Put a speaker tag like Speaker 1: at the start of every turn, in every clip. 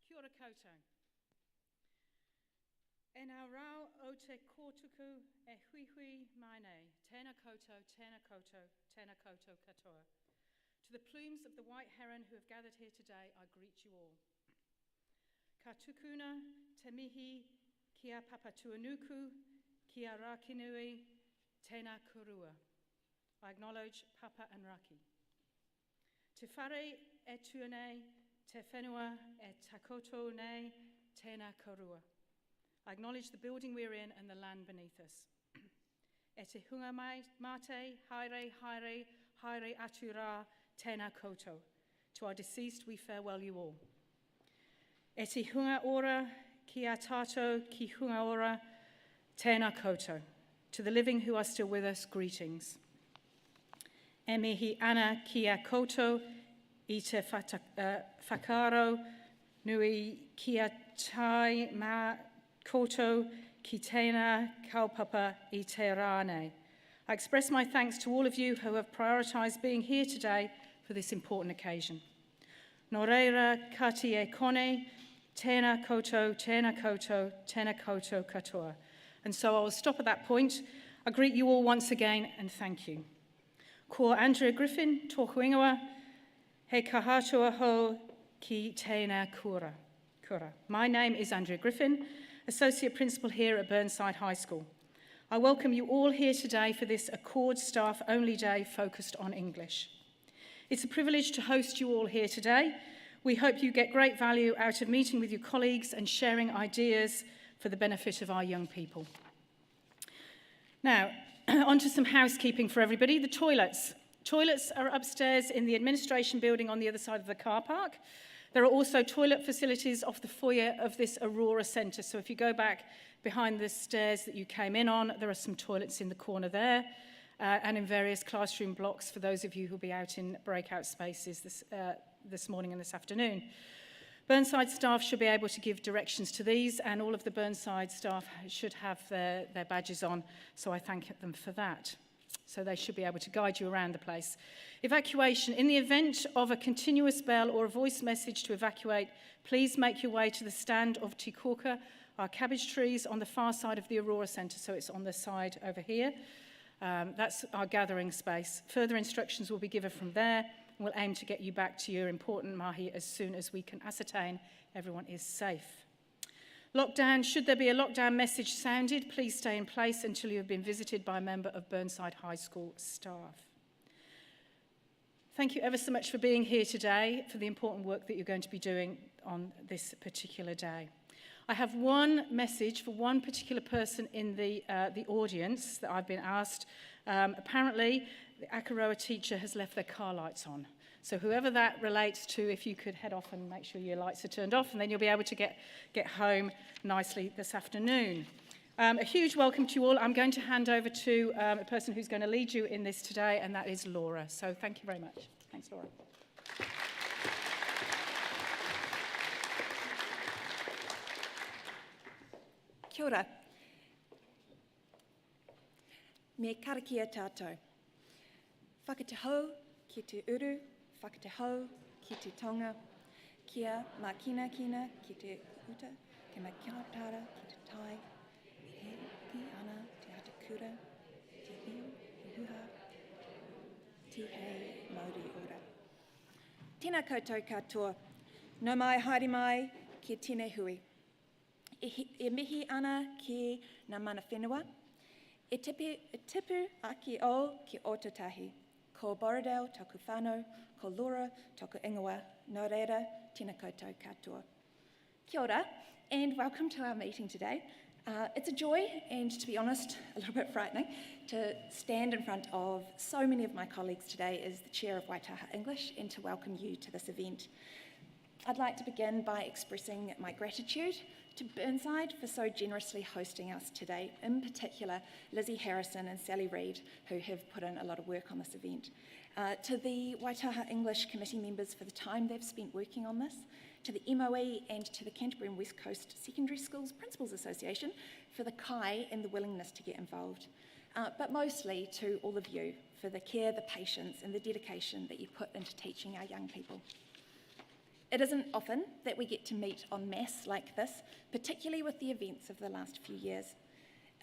Speaker 1: Kia ora koutou. E ngā rau o te kōtuku e hui mai nei, tēnā koutou, tēnā koutou, tēnā koutou katoa. To the plumes of the white heron who have gathered here today, I greet you all. Ka tukuna te mihi kia papatuanuku, kia rakinui, tēnā kurua. I acknowledge Papa and Raki. Te whare e tuanei, te whenua e takoto nei, tēnā kurua. I acknowledge the building we're in and the land beneath us. E te hunga mate, haere, haere, haere atu rā, tēnā koutou. To our deceased, we farewell you all. E te hunga ora, ki a tātou, ki hunga ora, tēnā koutou. To the living who are still with us, greetings. E mihi ana ki a koutou, i te whakaro, nui ki a tai mā koutou, ki tēnā kaupapa i te rānei. I express my thanks to all of you who have prioritised being here today for this important occasion. Nō reira, kati e kone, tēnā koutou, tēnā koutou, tēnā koutou katoa. And so I will stop at that point. I greet you all once again and thank you. Ko Andrea Griffin, tōku ingoa, he kahatua ho ki tēnā kura. My name is Andrea Griffin, Associate Principal here at Burnside High School. I welcome you all here today for this Accord Staff Only Day focused on English. It's a privilege to host you all here today. We hope you get great value out of meeting with your colleagues and sharing ideas for the benefit of our young people. Now, on to some housekeeping for everybody. The toilets. Toilets are upstairs in the administration building on the other side of the car park. There are also toilet facilities off the foyer of this Aurora Centre. So if you go back behind the stairs that you came in on, there are some toilets in the corner there and in various classroom blocks for those of you who will be out in breakout spaces this morning and this afternoon. Burnside staff should be able to give directions to these, and all of the Burnside staff should have their badges on, so I thank them for that. So they should be able to guide you around the place. Evacuation. In the event of a continuous bell or a voice message to evacuate, please make your way to the stand of Tikoka, our cabbage trees on the far side of the Aurora Centre, so it's on the side over here. That's our gathering space. Further instructions will be given from there. We'll aim to get you back to your important mahi as soon as we can ascertain everyone is safe. Lockdown. Should there be a lockdown message sounded, please stay in place until you have been visited by a member of Burnside High School staff. Thank you ever so much for being here today, for the important work that you're going to be doing on this particular day. I have one message for one particular person in the audience that I've been asked. Apparently, the Akaroa teacher has left their car lights on. So whoever that relates to, if you could head off and make sure your lights are turned off, and then you'll be able to get home nicely this afternoon. A huge welcome to you all. I'm going to hand over to a person who's going to lead you in this today, and that is Laura. So thank you very much. Thanks, Laura.
Speaker 2: Kia ora. Me karakia tātou. Whakatehau ki te uru, whakatehau ki te tonga, kia mā kina ki te uta, kia mā kiatara ki te tai, he ki ana te hatakura, te hiu, te huha, te hei mauri ora. Tēnā koutou katoa, no mai haere mai ki tēnei hui. E mihi ana ki ngā mana whenua, e tipu aki o ki Otatahi, ko Borodale toku whānau, ko Laura toku ingoa, nō reira, tēnā koutou katoa. Kia ora, and welcome to our meeting today. It's a joy, and to be honest, a little bit frightening, to stand in front of so many of my colleagues today as the Chair of Waitaha English and to welcome you to this event. I'd like to begin by expressing my gratitude to Burnside for so generously hosting us today, in particular Lizzie Harrison and Sally Reid, who have put in a lot of work on this event. To the Waitaha English Committee members for the time they've spent working on this, to the MOE and to the Canterbury and West Coast Secondary Schools Principals Association for the kai and the willingness to get involved. But mostly to all of you for the care, the patience and the dedication that you put into teaching our young people. It isn't often that we get to meet en masse like this, particularly with the events of the last few years.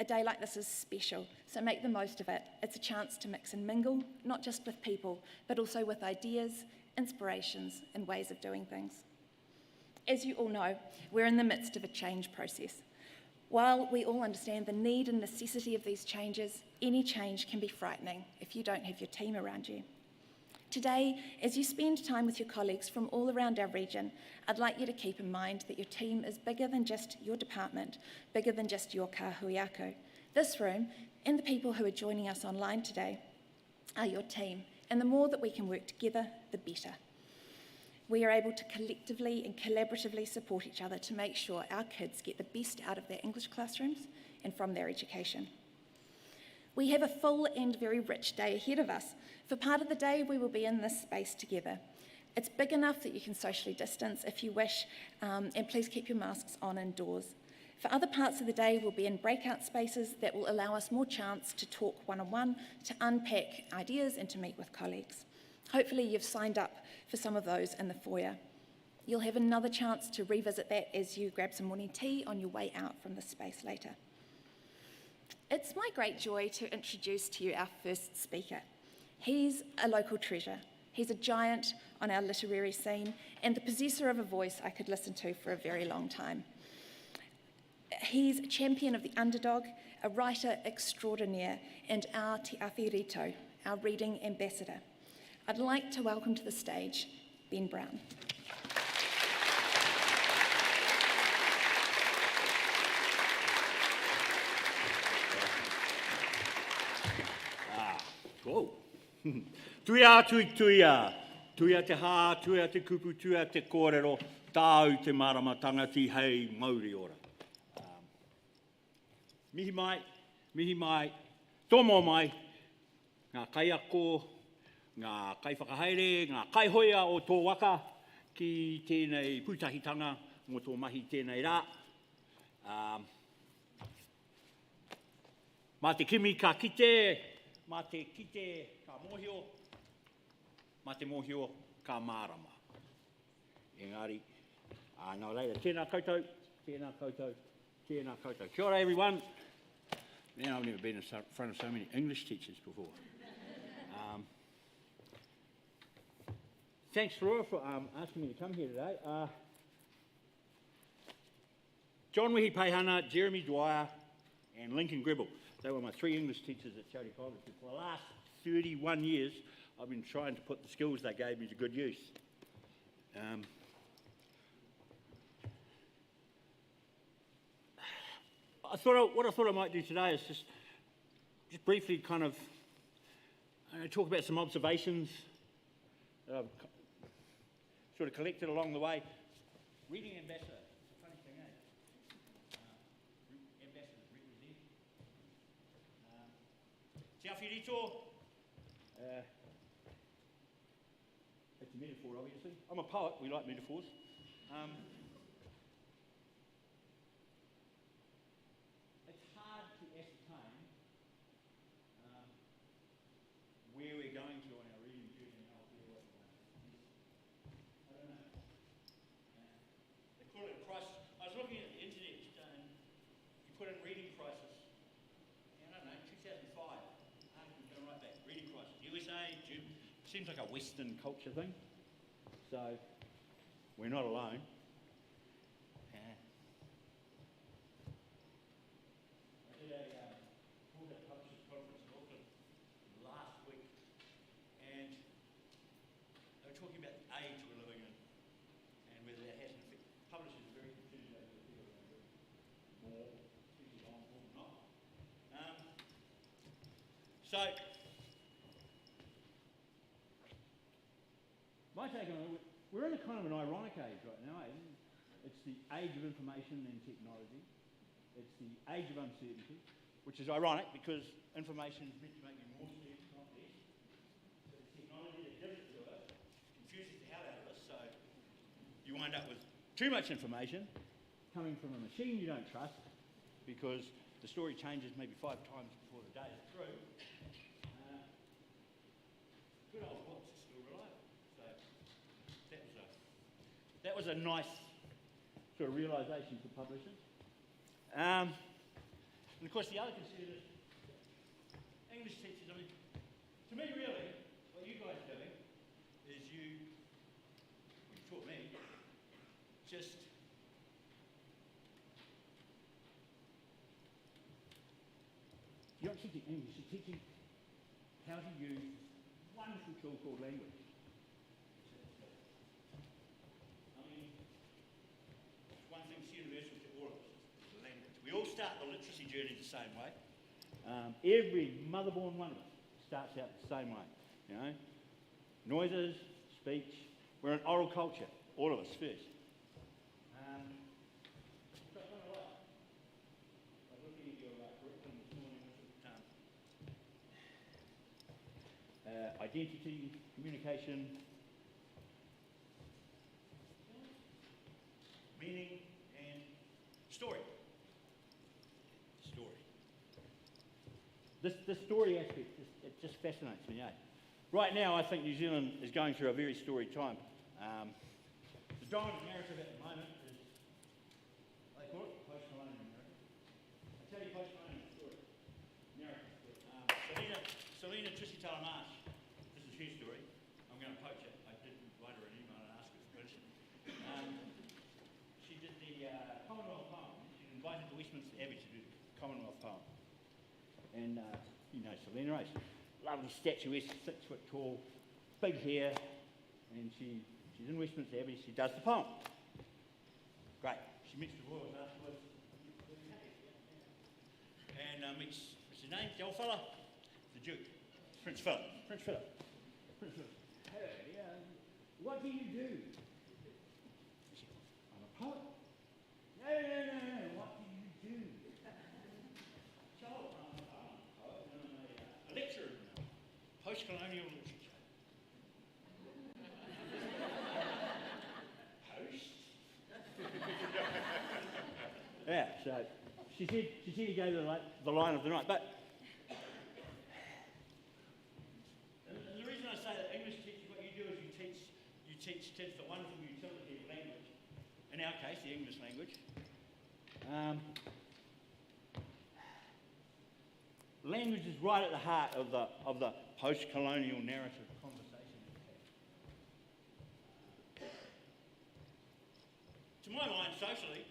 Speaker 2: A day like this is special, so make the most of it. It's a chance to mix and mingle, not just with people, but also with ideas, inspirations, and ways of doing things. As you all know, we're in the midst of a change process. While we all understand the need and necessity of these changes, any change can be frightening if you don't have your team around you. Today, as you spend time with your colleagues from all around our region, I'd like you to keep in mind that your team is bigger than just your department, bigger than just your kahuiako. This room, and the people who are joining us online today, are your team, and the more that we can work together, the better. We are able to collectively and collaboratively support each other to make sure our kids get the best out of their English classrooms and from their education. We have a full and very rich day ahead of us. For part of the day, we will be in this space together. It's big enough that you can socially distance if you wish, and please keep your masks on indoors. For other parts of the day, we'll be in breakout spaces that will allow us more chance to talk one-on-one, to unpack ideas and to meet with colleagues. Hopefully you've signed up for some of those in the foyer. You'll have another chance to revisit that as you grab some morning tea on your way out from this space later. It's my great joy to introduce to you our first speaker. He's a local treasure. He's a giant on our literary scene and the possessor of a voice I could listen to for a very long time. He's a champion of the underdog, a writer extraordinaire, and our te awhirito, our reading ambassador. I'd like to welcome to the stage Ben Brown.
Speaker 3: Whoa. Tuia tui tuia, tuia te hā, tuia te kupu, tuia te kōrero, tāu te maramatanga ti hei mauri ora. Mihi mai, tomo mai, ngā kaiako, ngā kaiwhakahaere, ngā kaihoia o tō waka ki tēnei pūtahitanga mō tō mahi tēnei rā. Mā te kimi ka kite, mā te kite ka mōhio, mā te mōhio ka mārama. Engari, nā reira, tēnā koutou, tēnā koutou, tēnā koutou. Kia ora everyone. Man, I've never been in front of so many English teachers before. Thanks, Roy, for asking me to come here today. John Wehi Peihana, Jeremy Dwyer, and Lincoln Gribble. They were my three English teachers at Charity College. For the last 31 years, I've been trying to put the skills they gave me to good use. What I thought I might do today is just briefly kind of talk about some observations that I've sort of collected along the way. Reading ambassador, it's a funny thing, eh? Ambassadors represent. Te awhirito, it's a metaphor, obviously. I'm a poet, we like metaphors. It's hard to ascertain where we're going to on our reading journey and how we're going. I don't know. They call it a crisis. I was looking at the internet and you put in reading crisis. And I don't know, 2005. I'm going right back. Reading crisis. USA, seems like a Western culture thing. So we're not alone. So, my take on it, we're in a kind of an ironic age right now. It's the age of information and technology. It's the age of uncertainty, which is ironic because information is meant to make you more certain, not less. But the technology that gives it to us confuses the hell out of us, so you wind up with too much information coming from a machine you don't trust because the story changes maybe 5 times before the day is through. Good old books are still reliable. So that was a nice sort of realisation for publishers. And of course the other concern is English teachers. I mean, to me really, what you guys are doing is you taught me, just you're not teaching English, you're teaching how to use this wonderful tool called language. I mean, one thing's universal to all of us, is language. We all start the literacy journey the same way. Every mother-born one of us starts out the same way, you know. Noises, speech, we're an oral culture, all of us first. Identity, communication, meaning, and story. Story. This story aspect, it just fascinates me, eh? Right now, I think New Zealand is going through a very storied time. The dominant narrative at the moment is, they call it post-colonial narrative. I tell you post-colonial story, narrative. Selina Trisitalamarsh, this is her story. I'm going to poach it. I did write her an email and ask her for permission. She did the Commonwealth poem. She was invited to Westminster Abbey to do the Commonwealth poem. And you know Selina, right? Lovely statuesque, 6 foot tall, big hair, and she's in Westminster Abbey. She does the poem. Great. She meets the royals afterwards, and meets, what's his name? The old fella, the Duke, Prince Philip. Prince Philip. Prince Philip. Hey, what do you do? She said, I'm a poet. No. What do you do? So, I'm a poet, and I'm a lecturer in post-colonial literature. Post? Yeah, so she said he gave her the line of the night. But and the reason I say that English teaching, what you do is you teach kids the wonderful utility of language. In our case, the English language. Language is right at the heart of the post-colonial narrative conversation. To my mind, socially,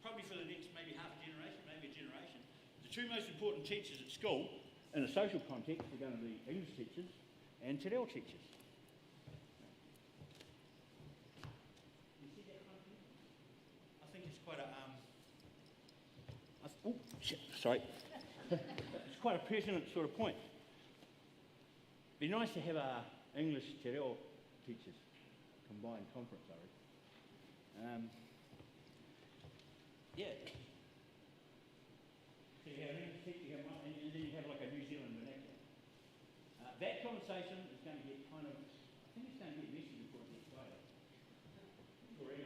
Speaker 3: probably for the next maybe half a generation, maybe a generation, the two most important teachers at school in a social context are going to be English teachers and Te Reo teachers. You see that kind of thing? I think it's quite a oh shit! Sorry. It's quite a pertinent sort of point. It'd be nice to have our English Te Reo teachers combined conference, I reckon. Yeah. So you have an English teacher, you have one, and then you have like a New Zealand vernacular. That conversation is going to get kind of, I think it's going to get messy before it gets started. Already.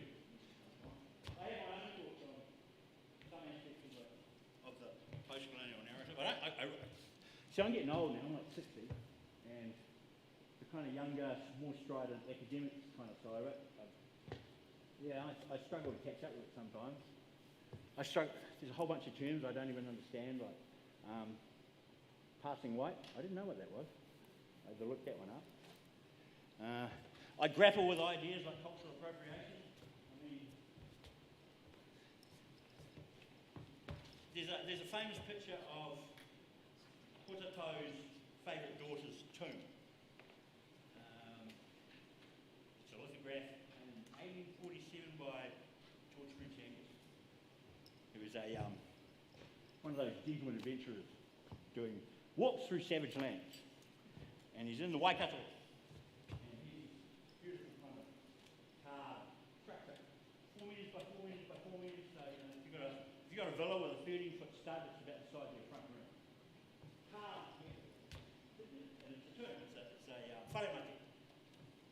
Speaker 3: I have my own thoughts on some aspects of the post-colonial narrative. See, I'm getting old now, I'm like 60, and the kind of younger, more strident academic kind of side of it, I struggle to catch up with it sometimes. There's a whole bunch of terms I don't even understand, like passing weight. I didn't know what that was. I had to look that one up. I grapple with ideas like cultural appropriation. I mean, there's a famous picture of Hotato's favourite daughter's tomb. It's a lithograph in 1847 by George French Angus. He was one of those gentleman adventurers doing walks through savage lands. And he's in the Waikato. And he's beautiful kind of carved structure. 4 metres by 4 metres by 4 metres. So if you've got a villa with a 13-foot stud, it's about the size of your front room. Carved, and it's a term. It's a wharemate,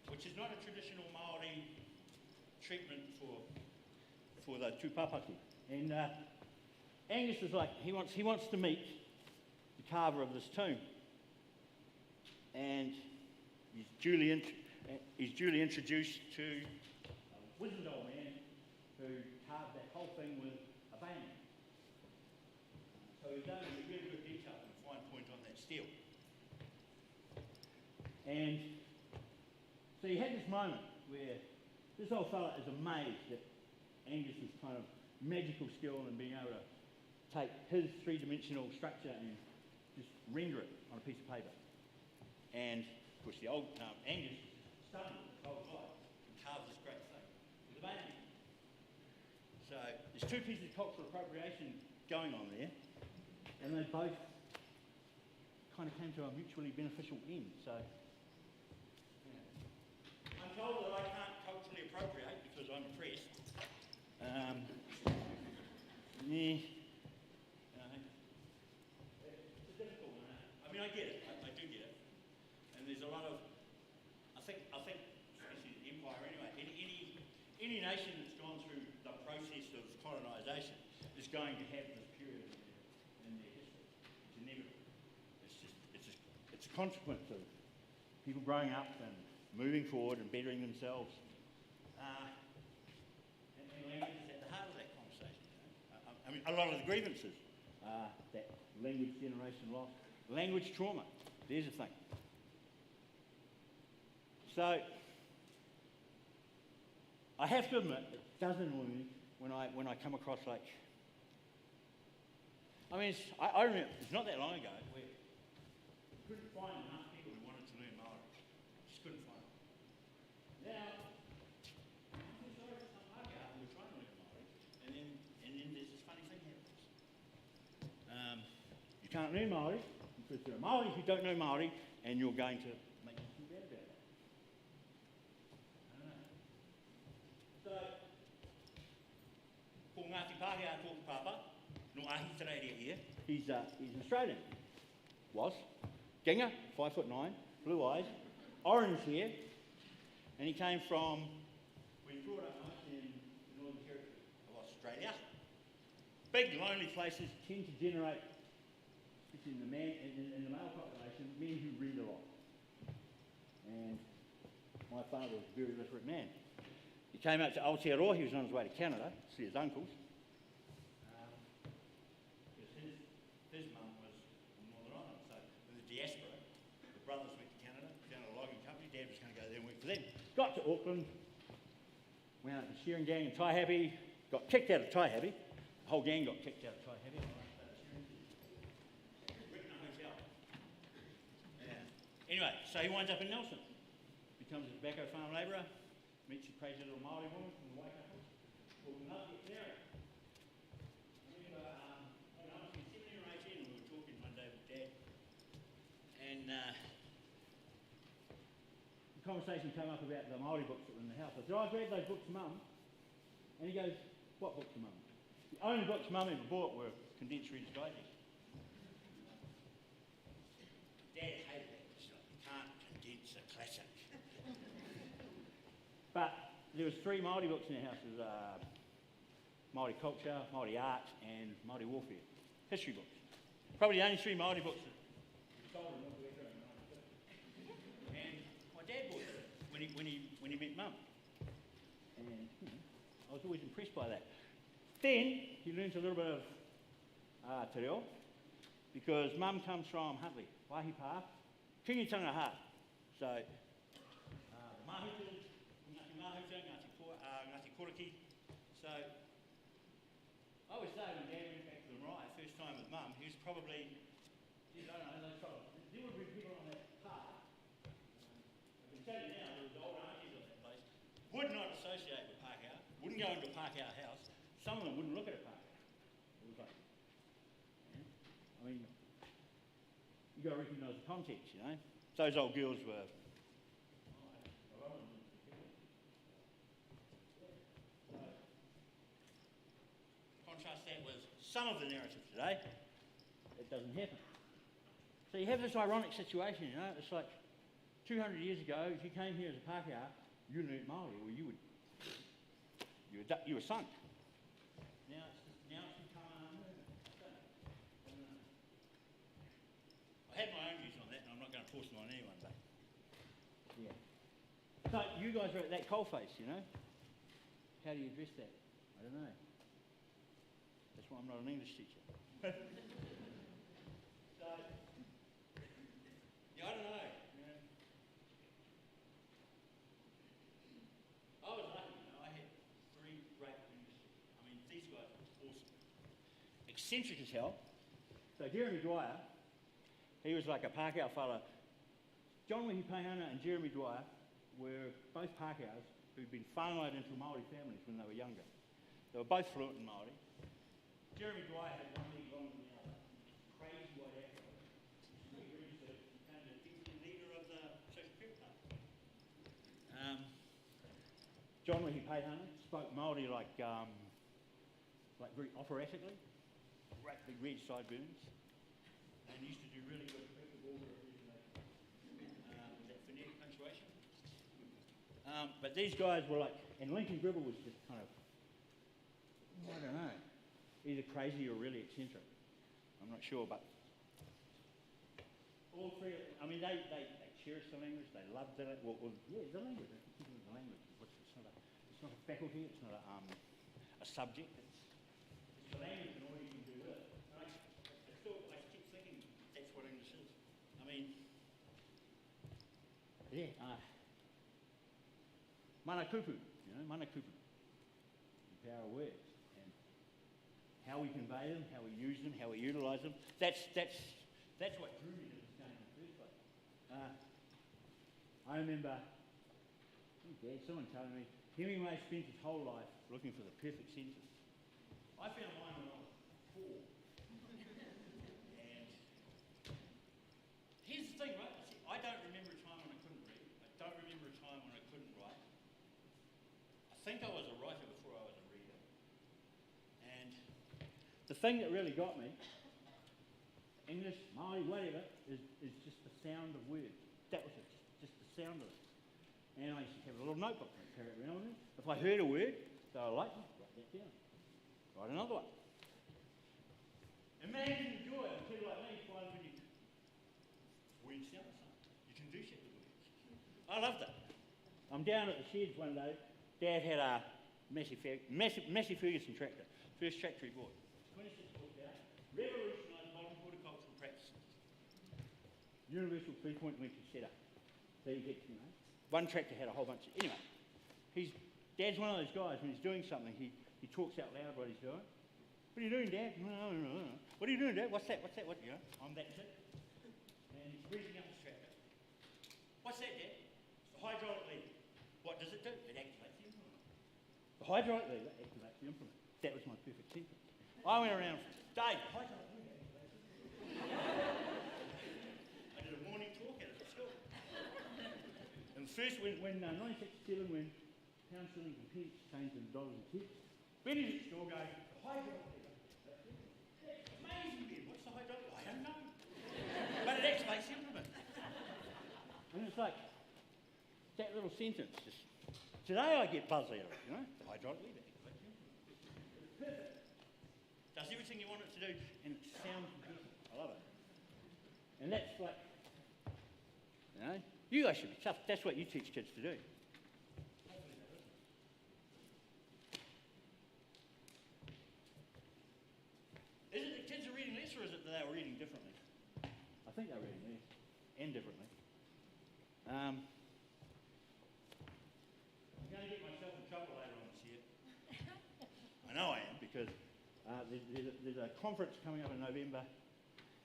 Speaker 3: which is not a traditional Māori treatment for the tūpapaki. And Angus is like, he wants to meet the carver of this tomb. And he's duly introduced to wizened old man who carved that whole thing with a bayonet. So he's done a really good detail and fine point on that steel. And so you had this moment where this old fella is amazed at Angus's kind of magical skill in being able to take his three-dimensional structure and just render it on a piece of paper. And of course the old Angus is stunned with this old guy and carves this great thing with a bayonet. So there's two pieces of cultural appropriation going on there, and they both kind of came to a mutually beneficial end. So yeah. I'm told that I can't culturally appropriate because I'm oppressed. Yeah. It's a difficult one. I mean, I get it. I do get it. And there's a lot of, I think, especially the empire anyway. Any nation that's gone through the process of colonisation is going to have this period in their history. It's inevitable. It's a consequence of people growing up and moving forward and bettering themselves. And language is at the heart of that conversation. You know? I mean, a lot of the grievances are that language generation loss, language trauma. There's a thing. So I have to admit, it does annoy me when I come across like, I mean, I remember it's not that long ago where you couldn't find enough people who wanted to learn Māori. Just couldn't find them. Now, I feel sorry for some Pākehā who are trying to learn Māori, and then there's this funny thing happens. You can't learn Māori because there are Māori who don't know Māori, and you're going to make them feel bad about it. So, ko Ngāti Pākehā tōku papa, no ahi te reiria ia, he's an Australian. Was. Ginga, 5'9", blue eyes, orange hair, and he came from, we brought up in the Northern Territory of Australia. Big, lonely places tend to generate, especially in the male population, men who read a lot. And my father was a very literate man. He came out to Aotearoa, he was on his way to Canada to see his uncles. Because his mum was in Northern Ireland, so in the diaspora, the brothers went to Canada, found a logging company, Dad was going to go there and work for them. Got to Auckland, went out to Shearing Gang in Taihape, got kicked out of Taihape. The whole gang got kicked out of Taihape. Worked in a hotel. Yeah. Anyway, so he winds up in Nelson, becomes a tobacco farm labourer, meets a crazy little Māori woman from the Waikato, called Ngāti Canary. I remember, when I was in 17 or 18, and we were talking one day with Dad, and the conversation came up about the Māori books that were in the house. I said, oh, I've read those books, Mum. And he goes, what books, Mum? The only books Mum ever bought were condensed Reader's Digest. Dad hated that. You can't condense a classic. But there was 3 Māori books in our house. There was Māori culture, Māori art, and Māori warfare. History books. Probably the only 3 Māori books that sold in North America in 1950. And my dad bought it when he met Mum. And I was always impressed by that. Then he learnt a little bit of te reo, because Mum comes from Huntly, Waihi Pā, Kingitanga Heart. So the Mahuta, Ngāti Mahuta, Ngāti Koraki. So I always say when Dad went back to the marae, first time with Mum, he was probably, geez, I don't know, there would be people on that path. I can tell you now, there was old aunties on that place, would not associate with Pākehā, wouldn't go into a Pākehā house. Some of them wouldn't look at a Pākehā. It was like, I mean, you got to recognise the context, you know. Those old girls were. Contrast that with some of the narrative today. It doesn't happen. So you have this ironic situation, you know. It's like 200 years ago, if you came here as a Pākehā, you learnt Māori, or you were sunk. Now it's become I had my own views on that, and I'm not going to force them on anyone, but yeah. So you guys are at that coalface, you know. How do you address that? I don't know. That's why I'm not an English teacher. So, yeah, I don't know. I was lucky, I had 3 great English teachers. I mean, these guys were awesome. Eccentric as hell. So Jeremy Dwyer, he was like a Pākehā fella. John Wehi Paihana and Jeremy Dwyer were both Pākehās who'd been whānaued into Māori families when they were younger. They were both fluent in Māori. Jeremy Dwyer had one leg longer than the other. Crazy white afro. He registered, became the deputy leader of the Social Credit Party. John Wehi Paihana spoke Māori like very operatically, great big red sideburns, and used to do really good perfect order of that phonetic punctuation. But these guys were like, and Lincoln Gribble was just kind of, I don't know, either crazy or really eccentric. I'm not sure, but all 3 of them, I mean, they cherished the language, they loved the language. Well, yeah, the language, the language. It's not a faculty, it's not a subject, it's the language and all you can do with it. And I keep thinking that's what English is. I mean, yeah, mana kupu, mana kupu, the power of words, and how we convey them, how we use them, how we utilise them. That's what drew me to this game in the first place. I remember, someone telling me, Hemingway spent his whole life looking for the perfect sentence. I found mine when I was 4. And here's the thing, right? See, I don't remember a time when I couldn't read. I don't remember a time when I couldn't write. I think I was a writer before I was a reader. And the thing that really got me, English, Māori, whatever, is just the sound of words. That was it, just the sound of it. And I used to have a little notebook and carry it around with me. If I heard a word that I liked, write that down. Write another one. Imagine the joy of people like me find when words sound the same. You can do shit with words. I loved it. I'm down at the sheds one day. Dad had a Massey Ferguson tractor. First tractor he bought. 26 horsepower. Revolutionised modern horticultural practices. Universal 3-point length setup. So you get, one tractor had a whole bunch of... Anyway, Dad's one of those guys, when he's doing something, he talks out loud what he's doing. What are you doing, Dad? No. What are you doing, Dad? What's that? What? I'm that kid. And he's breathing up his tractor. What's that, Dad? It's the hydraulic lever. What does it do? It activates the implement. The hydraulic lever activates the implement. That was my perfect sentence. I went around, Dave, the hydraulic lever activates the implement. I did a morning talk at it at school. And first, when 1967, when pound shillings and pence changed into dollars and cents, Benny's at school going, the hydraulic lever. That's amazing, Ben. What's the hydraulic lever? I don't know. But it activates the implement. And it's like, that little sentence, just, today I get buzz out of it, the hydraulic lever activates the implement. It's perfect. Does everything you want it to do, and it sounds good. I love it. And that's like, you guys should be tough. That's what you teach kids to do. Is it that kids are reading less, or is it that they're reading differently? I think they're reading less and differently. I'm going to get myself in trouble later on this year. I know I am, because there's a conference coming up in November,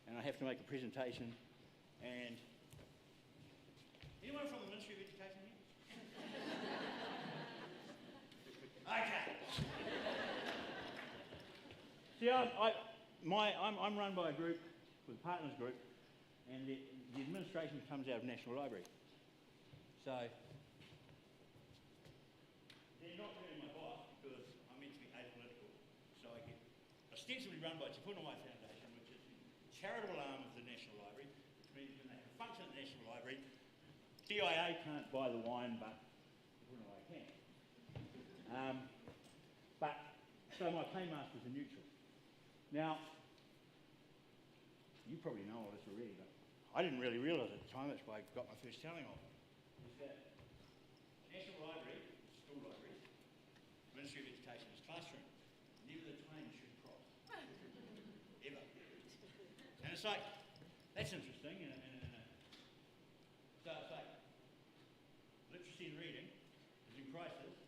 Speaker 3: and I have to make a presentation, and anyone from the Ministry of Education here? Okay. See, I'm run by a group, with a partners group, and the administration comes out of National Library. So they're not really my boss, because I'm meant to be apolitical. So I get ostensibly run by Te Punawai Foundation, which is the charitable arm of the National Library, which means when they can function at the National Library, DIA can't buy the wine, but Te Punawai can. So my paymasters are neutral. Now, you probably know all this already, but I didn't really realise at the time, that's why I got my first telling of it, is that National Library, school libraries, Ministry of Education's classroom. Never the twain should cross. Ever. And it's like, that's interesting. So it's like, literacy and reading is in crisis,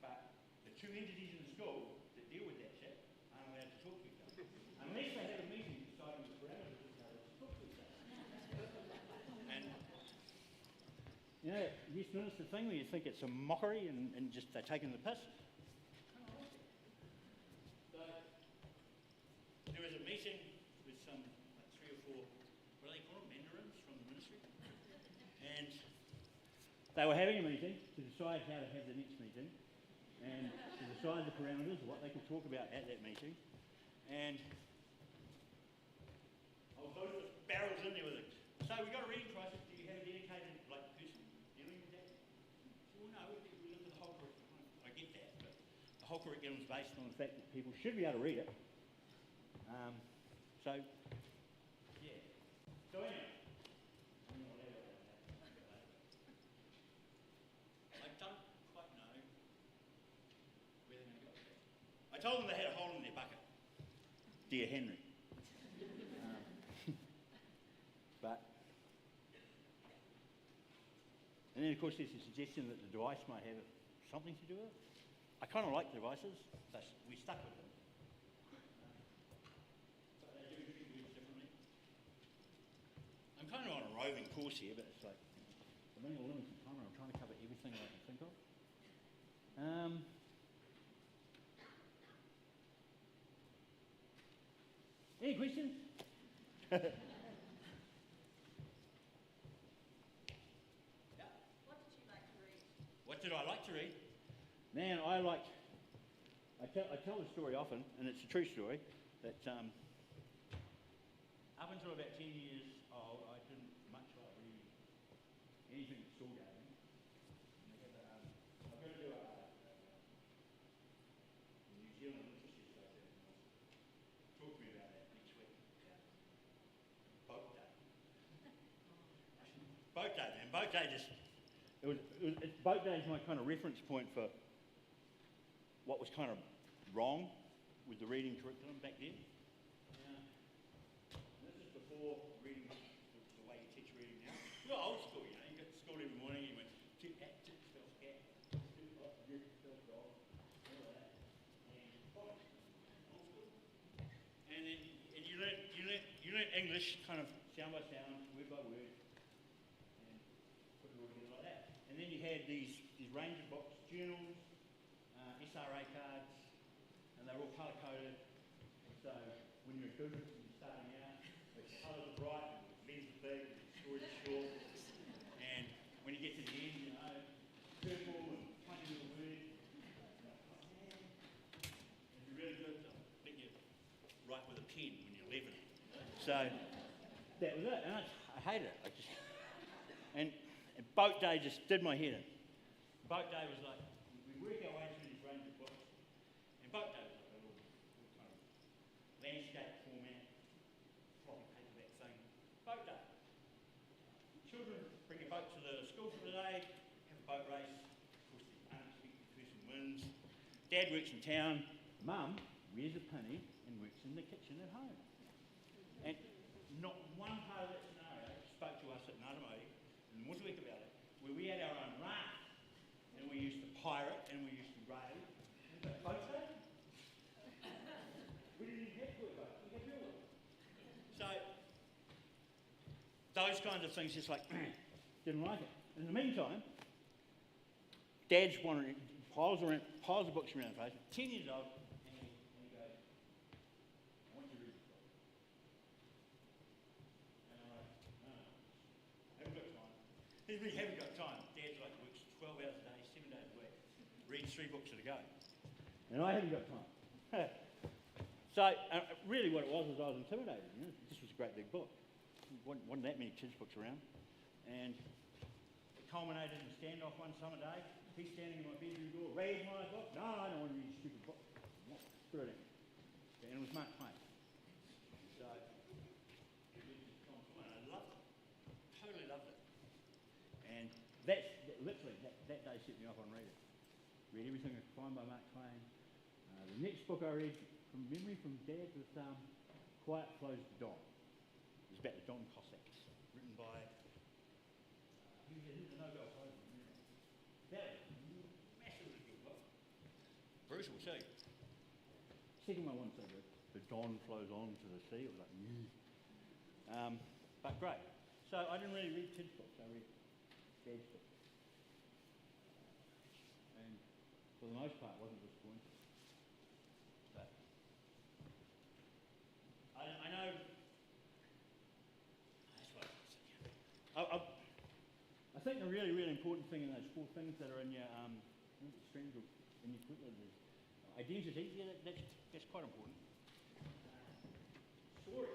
Speaker 3: but the two entities in the school that deal with that shit aren't allowed to talk to each other. Unless they have a meeting deciding the parameters of how to talk to each other. And, you know, this minister thing where you think it's a mockery and just they're taking the piss. So, there was a meeting with some, like 3 or 4, what do they call them, mandarins from the ministry? And they were having a meeting to decide how to have the next meeting and to decide the parameters of what they could talk about at that meeting. And I was loaded with barrels in there with it. So we've got a reading crisis. Do you have a dedicated person dealing with that? Well, no, we look at the whole curriculum. I get that, but the whole curriculum is based on the fact that people should be able to read it. So, yeah. So anyway. I told them they had a hole in their bucket. Dear Henry. And then of course there's a suggestion that the device might have something to do with it. I kind of like devices, but we stuck with them. But they do treat words differently. I'm kind of on a roving course here, but it's like, I'm running a limited time and I'm trying to cover everything I can think of. Any questions?
Speaker 4: What did you like to read?
Speaker 3: What did I like to read? Man, I tell the story often, and it's a true story, that up until about 10 years old, I didn't much like reading anything that school gave me. I'm going to do a New Zealand Literacy Association. Talk to me about that next week. Boat day. Boat day, man. Boat day just... Boat day is my kind of reference point for what was kind of wrong with the reading curriculum back then. This is before reading the way you teach reading now. You're old school, you know. You got to school every morning, you went tip, at, tip, spell, scat, tip, up, dip, spell, dog, all of that. And old school. And then you learn English kind of sound by sound, word by word, and put it all together like that. And then you had these range of books, journals, SRA cards, and they're all colour-coded. So when you're a student and you're starting out, the colours are bright, and the letters are big, and the stories are short. And when you get to the end, you know, purple and 20 little words. If you're really good, they'll let you write with a pen when you're 11. So that was it, and I hated it. And boat day just did my head in. Boat day was like, we work our way through this range of books, and boat day was like a little kind of landscape format, floppy paperback thing. Boat day. Children bring a boat to the school for the day, have a boat race. Of course, the unexpected person wins. Dad works in town. Mum wears a penny and works in the kitchen at home. And not one part of that scenario spoke to us at Ngātamoe in Motueka about it, where we had our own raft, and we used to pirate, and we used to raid. But boat day? We didn't even have toy boats, we had real ones. So, those kinds of things just like, didn't like it. In the meantime, Dad's wandering, piles of books around the place, 10 years old, and he goes, I want you to read this book. And I'm like, no, haven't got time. We haven't got time. Dad's like works 12 hours a day, 7 days a week, reads 3 books at a go. And I haven't got time. So really what it was I was intimidated. You know? This was a great big book. Wasn't that many kids' books around. And it culminated in a standoff one summer day. He's standing in my bedroom door, read my book. No, I don't want to read a stupid book. Threw it in. And it was Mark Twain. So I loved it. Totally loved it. And literally that day set me off on reading. Read everything I could find by Mark Twain. The next book I read, from memory from Dad, was Quiet Flows to Dawn. It was about the Don Cossacks, written by, who's the Nobel Prize winner? That was a massively good book. Bruce will see. Second one wasn't so good. The Don flows on to the sea. It was like, but great. So I didn't really read kids' books. I read Dad's books. And for the most part, wasn't disappointed. But I know. That's what I think the really, really important thing in those 4 things that are in your strings or in your quick is identity. Yeah, that's quite important. Story.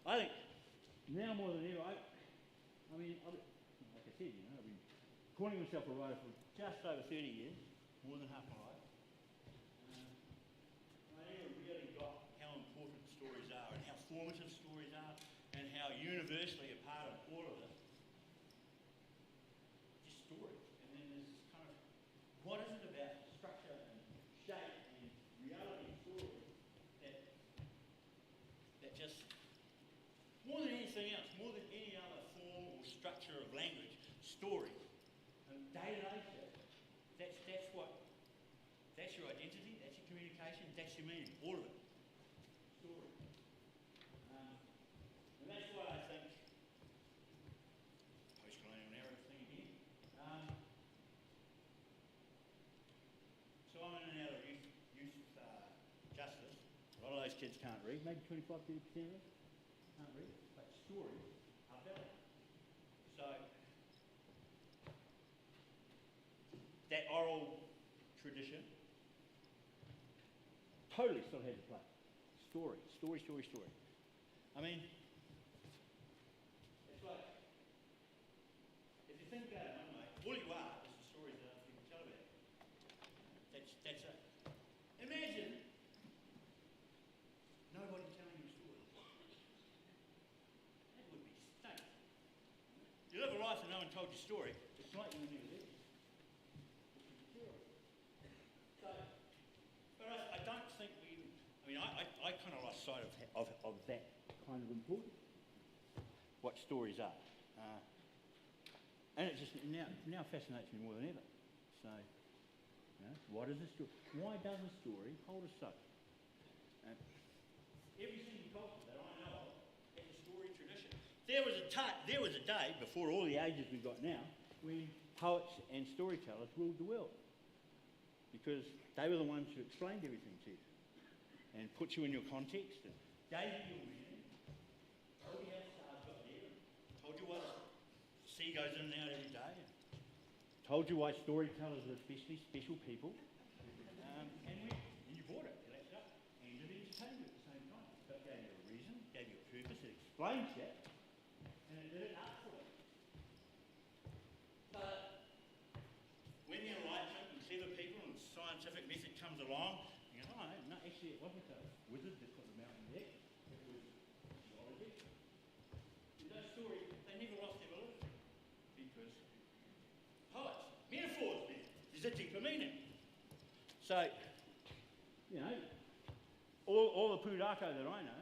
Speaker 3: I think now more than ever, like I said, I've been calling myself a writer for just over 30 years, more than half my life. I never really got how important stories are and how formative stories are and how universally a part of all of this. Just stories. And then there's this kind of, what is it about structure and shape and reality of stories that just, more than anything else, more than any other form or structure of language, story, and day-to-day stuff, that's your identity, that's your communication, that's your meaning, all of it. Story. And that's why I think, post-colonial narrative thing again. So I'm in and out of youth justice. A lot of those kids can't read, maybe 25, 30% of them can't read, but stories are valid. So that oral tradition totally still has a place. Story. I mean, it's like, if you think about it one way, all you are is the stories that other people tell about you. That's it. Imagine nobody telling you stories. That would be stunning. You live a life and no one told you a story, it's like you were never there. So, but I don't think I kind of lost sight of that kind of importance, what stories are. And it just now fascinates me more than ever. So, what is a story? Why does a story hold us so? Every single culture that I know of has a story tradition. There was a day before all the ages we've got now when poets and storytellers ruled the world, because they were the ones who explained everything to you and put you in your context and gave you your meaning, told you how the stars got there, and told you why the sea goes in and out every day, and told you why storytellers are especially special people, and you bought it, you lapped it up, and it entertained you at the same time. So it gave you a reason, gave you a purpose, it explains that, and it did it artfully. But when the Enlightenment and clever people and scientific method comes along, you go, no, actually it wasn't a wizard that put the mountain there, it was geology. In those stories, they never lost their validity, because poets, metaphors, man, there's a deeper meaning. So, all the pūrākau that I know,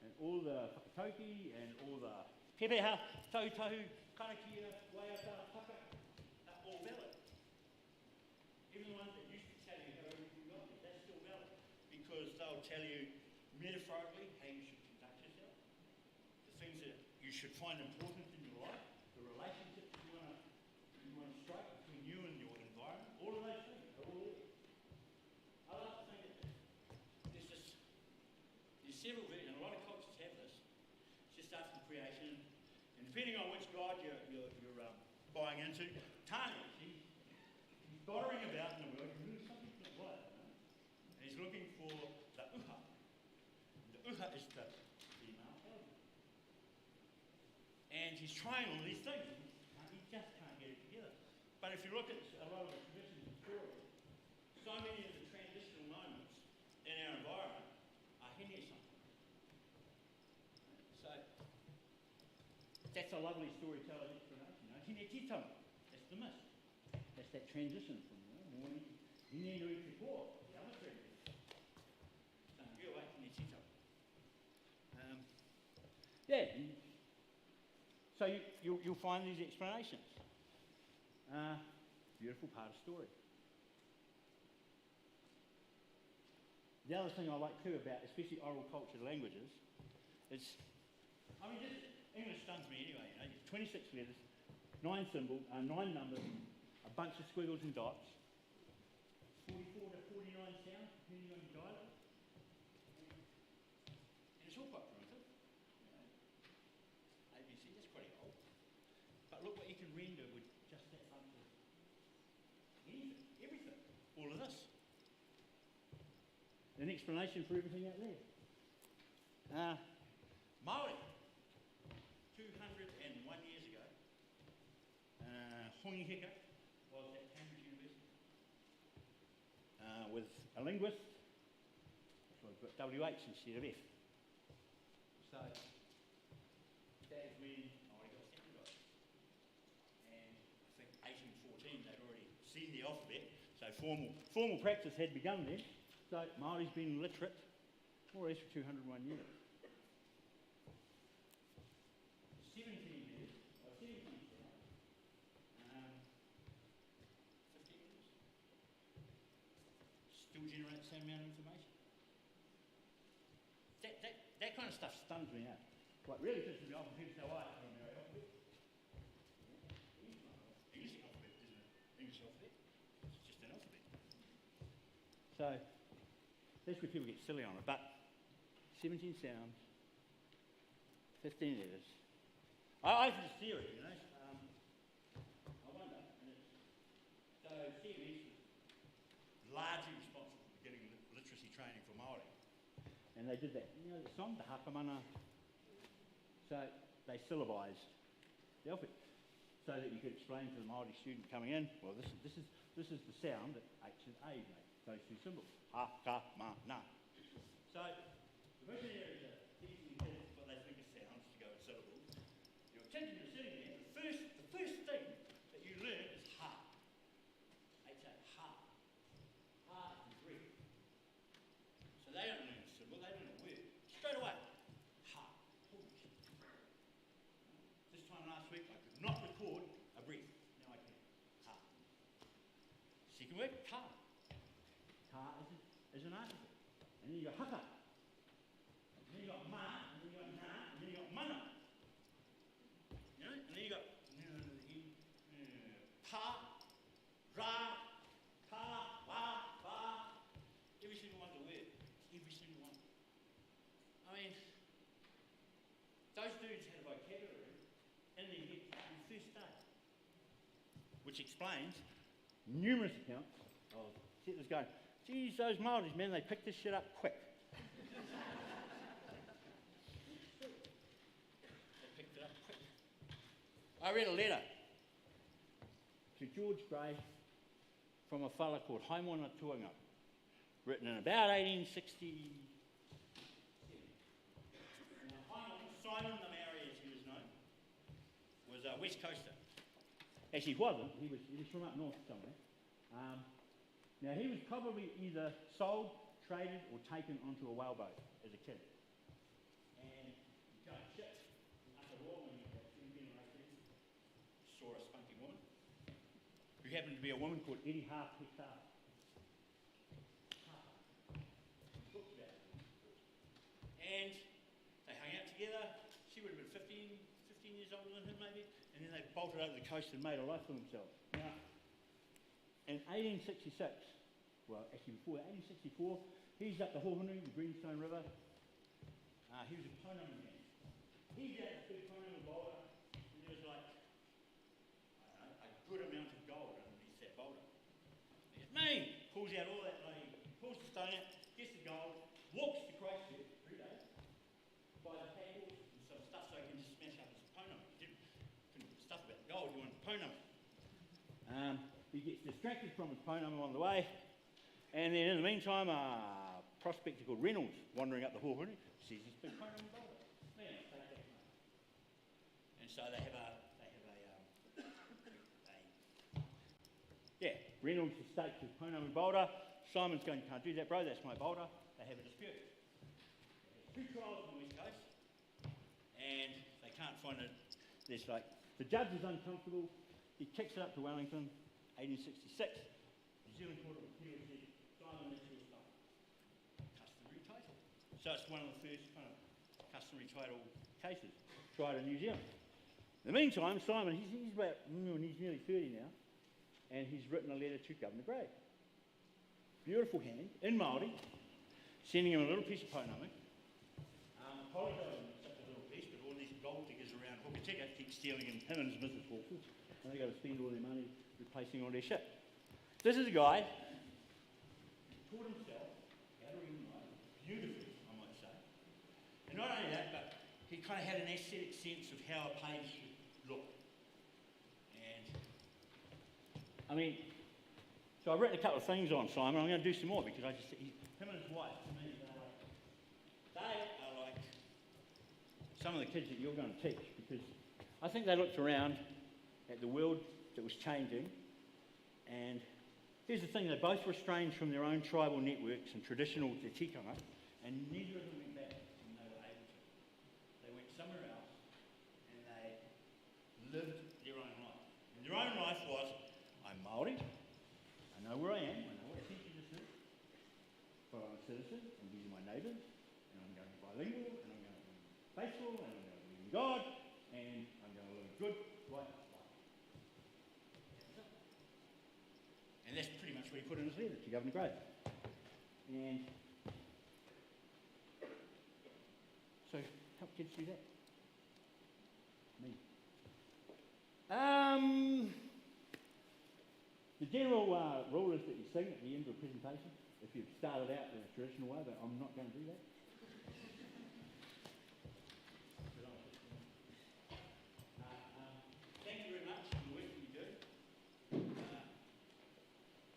Speaker 3: and all the whakatauki, and all the pepeha, tautau, karakia, waiata, whaka, are all valid. Even the ones that used to tell you how everything got there, that's still valid, because they'll tell you metaphorically how you should conduct yourself, the things that you should find important in your life, the relationships you want to strike between you and your environment, all of those things are all there. I like to think that there's several, and a lot of cultures have this. It just starts from creation, and depending on which god you're buying into, Tani, he's bothering about in the world, he's doing something to the world, and he's looking for the uha. The uha is the female element. And he's trying all these things, he just can't get it together. But if you look at a lot of the traditions and stories, so many of the transitional moments in our environment are hene something. So that's a lovely storytelling explanation. Hene titama, that's the myth. That's that transition from morning, hine nui te kō, te amaturi. Tangia wai tēnei titau. Yeah, so you'll find these explanations. Beautiful part of the story. The other thing I like too about, especially oral cultured languages, is, just English stuns me anyway, 26 letters, 9 symbols, 9 numbers, a bunch of squiggles and dots, 44 to 49 sounds, depending on your dialect. And it's all quite primitive. ABC, that's pretty old. But look what you can render with just that bunch of anything, everything, all of this. An explanation for everything out there. Māori, 201 years ago, Hongi Hika was at Cambridge University with a linguist, so I've got WH instead of F. So that is when Māori got standardised. And I think 1814 they'd already seen the alphabet, so formal practice had begun then. So Māori's been literate more or less for 201 years. 17 years, 17 years, 15 years. Still generate the same amount of information. That kind of stuff stuns me out. Like really just to be often people say, oh, I don't know the alphabet. English alphabet isn't an English alphabet. It's just an alphabet. So that's where people get silly on it, but 17 sounds, 15 letters. I have this theory, I wonder, and so CMS is largely responsible for getting literacy training for Māori. And they did that, the song, Te Hakamana. So they syllabised the alphabet so that you could explain to the Māori student coming in, well, this is the sound that H and A make, those two symbols. Ha-ka-ma-na. So, the missionaries are teaching kids what they think of sounds to go in syllables. Your attention is sitting there. The first thing that you learn is ha. H-A, ha. Ha is breath. So they don't learn a symbol, they learn a word. Straight away. Ha. Holy shit. This time last week I could not record a breath. Now I can. Ha. Second word, ka. Ka is an article. And then you got haka. And then you got ma, and then you got na, and then you got mana. And then you got pa, ra, ka, wa, ba. Every single one's a word. Every single one. Those dudes had a vocabulary in their head from the first day. Which explains numerous accounts of settlers going, geez, those Māoris, man, they picked this shit up quick. They picked it up quick. I read a letter to George Gray from a fella called Haimona Tuanga, written in about 1860. Now, Simon the Maori, as he was known, was a West Coaster. Actually, he wasn't. He was from up north somewhere. Now, he was probably either sold, traded, or taken onto a whaleboat as a kid. And he got shipped up a wall when he was about 17 or 18. Saw a spunky woman, who happened to be a woman called Eddie Harpeta. And they hung out together. She would have been 15 years older than him, maybe. And then they bolted over the coast and made a life for themselves. Now, in 1866, well, actually before 1864, he's up the Hohunu, the Greenstone River. He was a Ponama man. He's at the big Ponama boulder, and there was like, I don't know, a good amount of gold underneath that boulder. There's me! Pulls out all that bloody, pulls the stone out, gets the gold, walks to Christchurch, 3 days, buys a tackle and some stuff so he can just smash up his Ponama. He couldn't put stuff about the gold, he wanted the Ponama. He gets distracted from his Ponama on the way, and then in the meantime, a prospector called Reynolds wandering up the Hohunu sees this big Ponama boulder. Man, take that money. And so they have Reynolds Estate to Pounamu boulder. Simon's going, can't do that, bro, that's my boulder. They have a dispute. There's 2 trials on the West Coast, and they can't find it. There's like, the judge is uncomfortable, he kicks it up to Wellington, 1866. New Zealand Court of Appeal said, Simon, that's your stuff. Customary title. So it's one of the first kind of customary title cases tried in New Zealand. In the meantime, Simon, he's nearly 30 now, and he's written a letter to Governor Gray. Beautiful hand, in Māori, sending him a little piece of Pounamu. Apologising for such a little piece, but all these gold diggers around Hokitika keep stealing him and his missus' horses, and they've got to spend all their money replacing all their shit. This is a guy who taught himself how to read and write beautifully, I might say. And not only that, but he kind of had an aesthetic sense of how a page should look. And, I mean, so I've written a couple of things on Simon. I'm going to do some more because him and his wife, to me, they are like some of the kids that you're going to teach, because I think they looked around at the world that was changing, and here's the thing, they both were estranged from their own tribal networks and traditional te tikanga, and neither of them went back when they were able to. They went somewhere else, and they lived their own life. And their own life was, I'm Māori, I know where I am, I know what teaching this is, but I'm a citizen, and these are my neighbours, and I'm going to be bilingual, and I'm going to be faithful, and I'm going to believe in God, and I'm going to live a good, right life. And that's pretty much what he put in his letter to Governor Gray. And so, help kids do that. Me. The general rule is that you sing at the end of a presentation if you've started out in a traditional way, but I'm not going to do that. Thank you very much for the work that you do.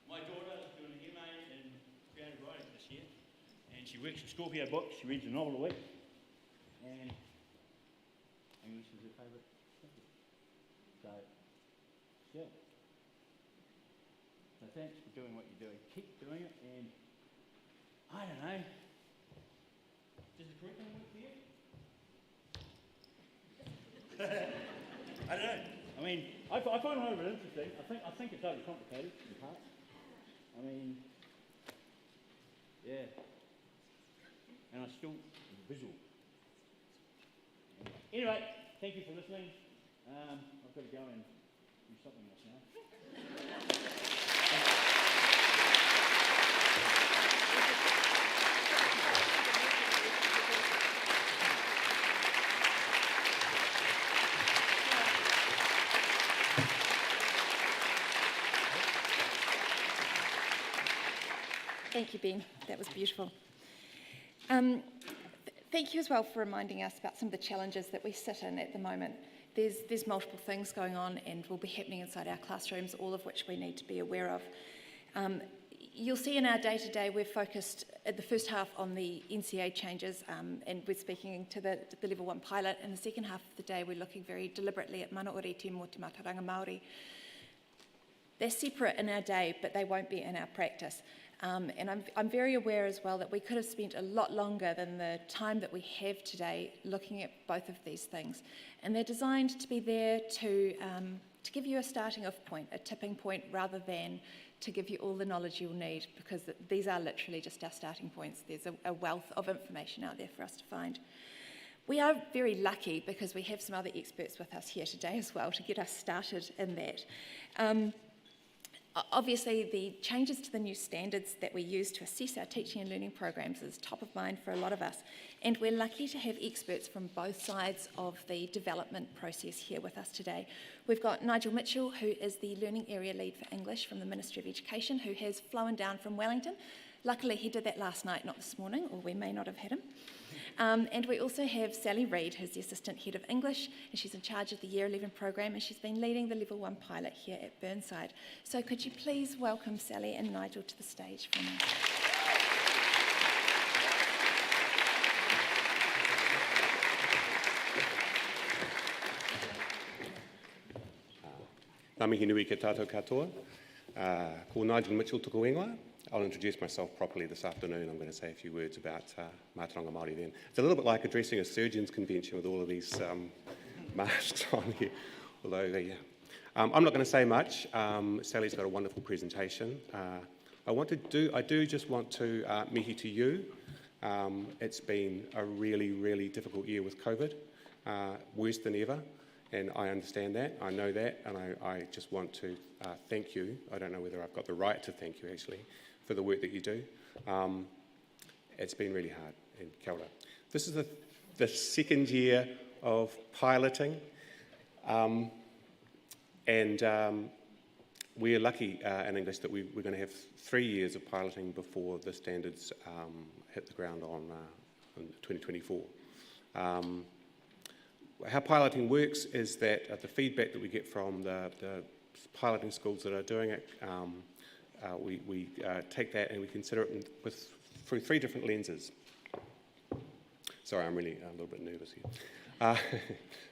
Speaker 3: My daughter is doing an MA in creative writing this year, and she works at Scorpio Books. She reads a novel a week, and English is her favourite subject. So, yeah. So thanks for doing what you're doing. Keep doing it, and I don't know, does the curriculum work for you? I don't know. I mean, I find it a little bit interesting. I think it's overcomplicated in parts. I mean, yeah. And I still visual. Anyway, thank you for listening. I've got to go and do something else now.
Speaker 2: Thank you, Ben. That was beautiful. Thank you as well for reminding us about some of the challenges that we sit in at the moment. There's multiple things going on and will be happening inside our classrooms, all of which we need to be aware of. You'll see in our day-to-day we're focused at the first half on the NCEA changes, and we're speaking to the Level 1 pilot. In the second half of the day we're looking very deliberately at mana oriti mō te mātauranga Māori. They're separate in our day, but they won't be in our practice. And I'm very aware as well that we could have spent a lot longer than the time that we have today looking at both of these things. And they're designed to be there to give you a starting off point, a tipping point, rather than to give you all the knowledge you'll need, because these are literally just our starting points. There's a wealth of information out there for us to find. We are very lucky because we have some other experts with us here today as well to get us started in that. Obviously, the changes to the new standards that we use to assess our teaching and learning programs is top of mind for a lot of us, and we're lucky to have experts from both sides of the development process here with us today. We've got Nigel Mitchell, who is the Learning Area Lead for English from the Ministry of Education, who has flown down from Wellington. Luckily, he did that last night, not this morning, or we may not have had him. And we also have Sally Reid, who's the Assistant Head of English, and she's in charge of the Year 11 program, and she's been leading the Level 1 pilot here at Burnside. So could you please welcome Sally and Nigel to the stage for me?
Speaker 5: Ngā mihi nui ke tātou katoa. Ko Nigel Mitchell tuku ingoa. I'll introduce myself properly this afternoon. I'm going to say a few words about Mātauranga Māori then. It's a little bit like addressing a surgeon's convention with all of these masks on here. Although, I'm not going to say much. Sally's got a wonderful presentation. I do just want to mihi to you. It's been a really, really difficult year with COVID, worse than ever, and I understand that, I know that, and I just want to thank you. I don't know whether I've got the right to thank you, actually, for the work that you do. It's been really hard, and kia ora. This is the second year of piloting, and we're lucky in English that we're going to have 3 years of piloting before the standards hit the ground in 2024. How piloting works is that the feedback that we get from the piloting schools that are doing it, we take that and we consider it through 3 different lenses. Sorry, I'm really a little bit nervous here.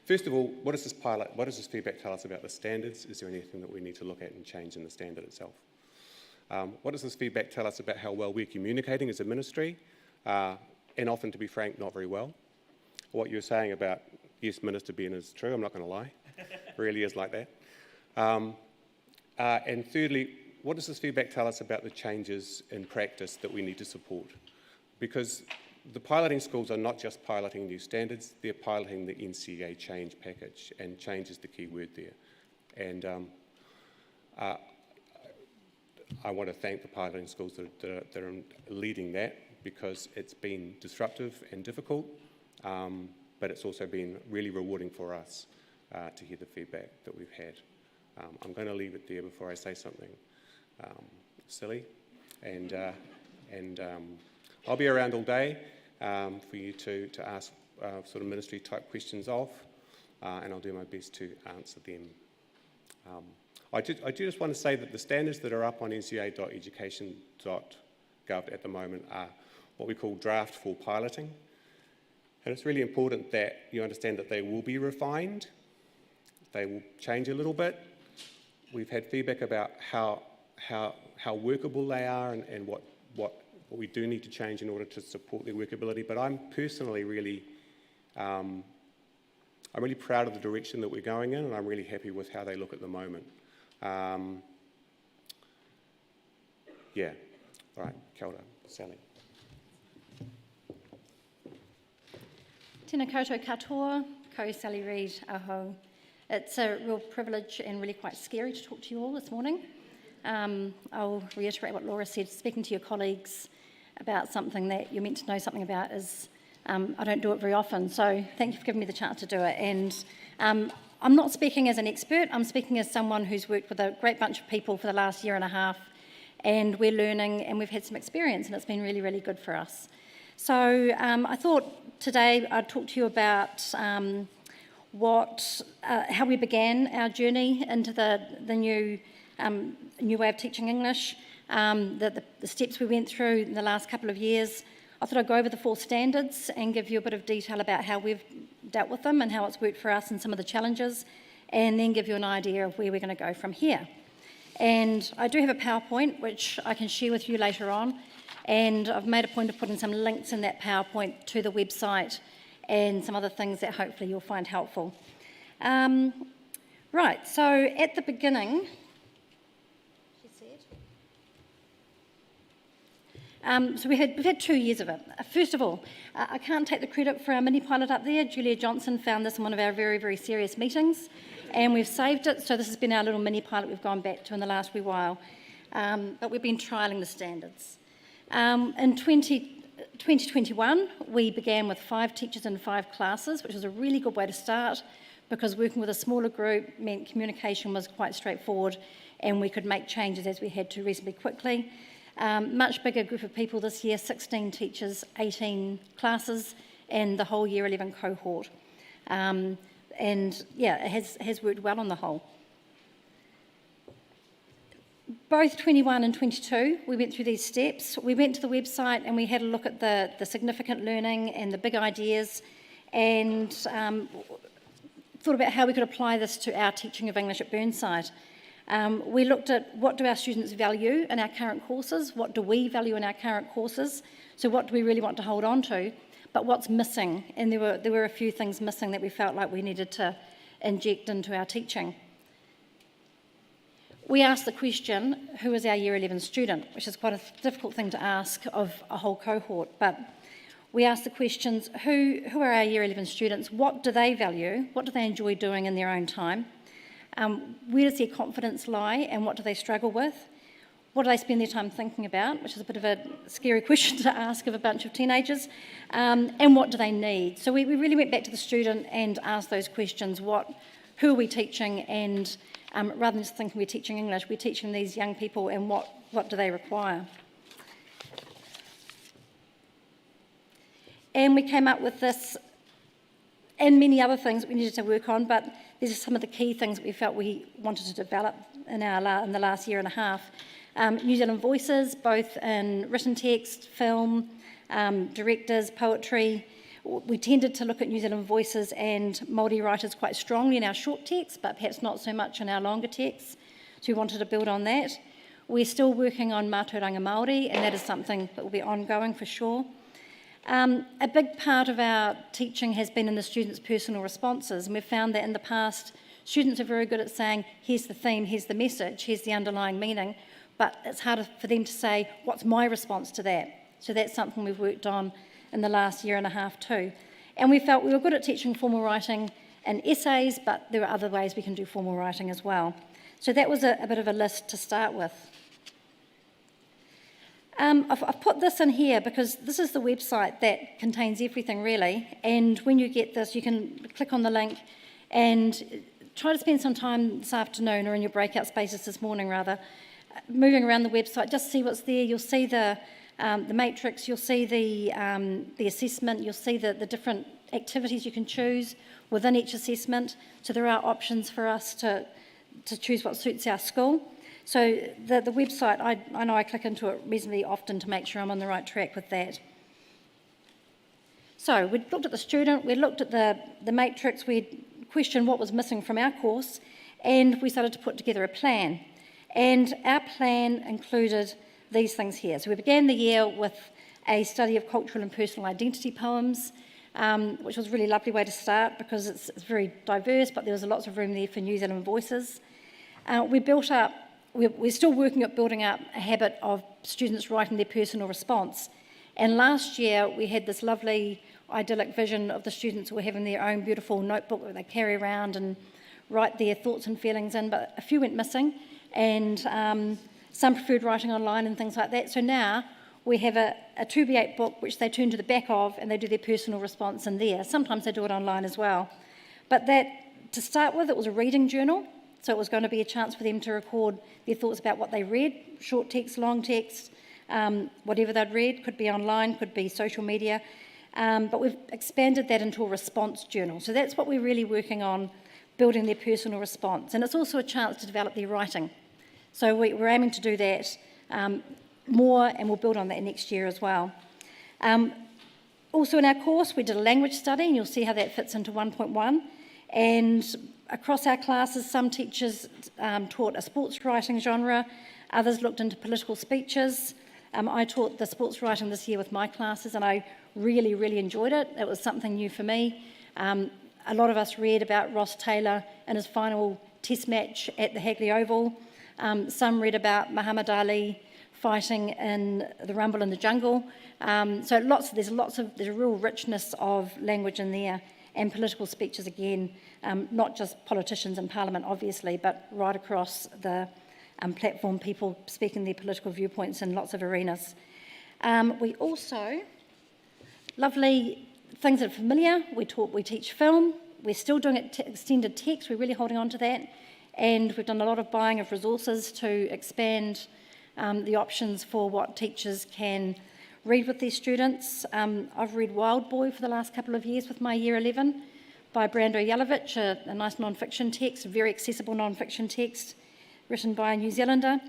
Speaker 5: First of all, what does this feedback tell us about the standards? Is there anything that we need to look at and change in the standard itself? What does this feedback tell us about how well we're communicating as a ministry? And often, to be frank, not very well. What you're saying about, yes, Minister Ben, is true, I'm not going to lie. It really is like that. And thirdly, what does this feedback tell us about the changes in practice that we need to support? Because the piloting schools are not just piloting new standards, they're piloting the NCEA change package, and change is the key word there. And I want to thank the piloting schools that are leading that, because it's been disruptive and difficult, but it's also been really rewarding for us to hear the feedback that we've had. I'm going to leave it there before I say something silly, and I'll be around all day for you to ask sort of ministry type questions of, and I'll do my best to answer them. I do just want to say that the standards that are up on ncea.education.gov at the moment are what we call draft for piloting, and it's really important that you understand that they will be refined, they will change a little bit. We've had feedback about how workable they are and what we do need to change in order to support their workability. But I'm personally really, I'm really proud of the direction that we're going in, and I'm really happy with how they look at the moment. Yeah, all right, kia ora, Sally.
Speaker 6: Tēnā koutou katoa, ko Sally Reid, aho. It's a real privilege and really quite scary to talk to you all this morning. I'll reiterate what Laura said. Speaking to your colleagues about something that you're meant to know something about is, I don't do it very often, so thank you for giving me the chance to do it. And I'm not speaking as an expert, I'm speaking as someone who's worked with a great bunch of people for the last year and a half, and we're learning and we've had some experience, and it's been really, really good for us. So I thought today I'd talk to you about how we began our journey into the new way of teaching English, the steps we went through in the last couple of years. I thought I'd go over the 4 standards and give you a bit of detail about how we've dealt with them and how it's worked for us and some of the challenges, and then give you an idea of where we're going to go from here. And I do have a PowerPoint which I can share with you later on, and I've made a point of putting some links in that PowerPoint to the website and some other things that hopefully you'll find helpful. Right, so at the beginning, so we've had 2 years of it. First of all, I can't take the credit for our mini pilot up there. Julia Johnson found this in one of our very, very serious meetings, and we've saved it. So this has been our little mini pilot we've gone back to in the last wee while. But we've been trialling the standards. In 2021, we began with 5 teachers in 5 classes, which was a really good way to start, because working with a smaller group meant communication was quite straightforward, and we could make changes as we had to reasonably quickly. Much bigger group of people this year, 16 teachers, 18 classes, and the whole year 11 cohort. And yeah, it has worked well on the whole. Both 21 and 22, we went through these steps. We went to the website and we had a look at the significant learning and the big ideas, and thought about how we could apply this to our teaching of English at Burnside. We looked at what do our students value in our current courses, what do we value in our current courses, so what do we really want to hold on to, but what's missing, and there were a few things missing that we felt like we needed to inject into our teaching. We asked the question, who is our Year 11 student, which is quite a difficult thing to ask of a whole cohort, but we asked the questions, who are our Year 11 students, what do they value, what do they enjoy doing in their own time, where does their confidence lie and what do they struggle with, what do they spend their time thinking about, which is a bit of a scary question to ask of a bunch of teenagers, and what do they need. So we really went back to the student and asked those questions, who are we teaching, and rather than just thinking we're teaching English, we're teaching these young people and what do they require. And we came up with this and many other things that we needed to work on, but these are some of the key things that we felt we wanted to develop in the last year and a half. New Zealand voices, both in written text, film, directors, poetry. We tended to look at New Zealand voices and Māori writers quite strongly in our short texts, but perhaps not so much in our longer texts, so we wanted to build on that. We're still working on mātauranga Māori, and that is something that will be ongoing for sure. A big part of our teaching has been in the students' personal responses, and we've found that in the past, students are very good at saying, here's the theme, here's the message, here's the underlying meaning, but it's harder for them to say, what's my response to that? So that's something we've worked on in the last year and a half too. And we felt we were good at teaching formal writing and essays, but there are other ways we can do formal writing as well. So that was a bit of a list to start with. I've put this in here because this is the website that contains everything really, and when you get this you can click on the link and try to spend some time this afternoon or in your breakout spaces this morning rather, moving around the website, just see what's there. You'll see the matrix, you'll see the assessment, you'll see the different activities you can choose within each assessment, so there are options for us to choose what suits our school. So the website, I know I click into it reasonably often to make sure I'm on the right track with that. So we looked at the student, we looked at the matrix, we questioned what was missing from our course, and we started to put together a plan. And our plan included these things here. So we began the year with a study of cultural and personal identity poems, which was a really lovely way to start because it's very diverse, but there was lots of room there for New Zealand voices. We're still working at building up a habit of students writing their personal response. And last year we had this lovely idyllic vision of the students who were having their own beautiful notebook that they carry around and write their thoughts and feelings in, but a few went missing, and some preferred writing online and things like that. So now we have a 2B8 book which they turn to the back of and they do their personal response in there. Sometimes they do it online as well. But that, to start with, it was a reading journal, so it was going to be a chance for them to record their thoughts about what they read, short text, long text, whatever they'd read, could be online, could be social media. But we've expanded that into a response journal. So that's what we're really working on, building their personal response. And it's also a chance to develop their writing. So we're aiming to do that more, and we'll build on that next year as well. Also in our course, we did a language study, and you'll see how that fits into 1.1. And across our classes, some teachers taught a sports writing genre, others looked into political speeches. I taught the sports writing this year with my classes, and I really, really enjoyed it. It was something new for me. A lot of us read about Ross Taylor and his final test match at the Hagley Oval. Some read about Muhammad Ali fighting in the Rumble in the Jungle. So there's a real richness of language in there, and political speeches again, not just politicians in Parliament obviously, but right across the platform, people speaking their political viewpoints in lots of arenas. We also, lovely things that are familiar, we teach film, we're still doing it extended text, we're really holding on to that, and we've done a lot of buying of resources to expand the options for what teachers can read with their students. I've read Wild Boy for the last couple of years with my Year 11 by Brando Jelovich, a nice non-fiction text, a very accessible non-fiction text written by a New Zealander.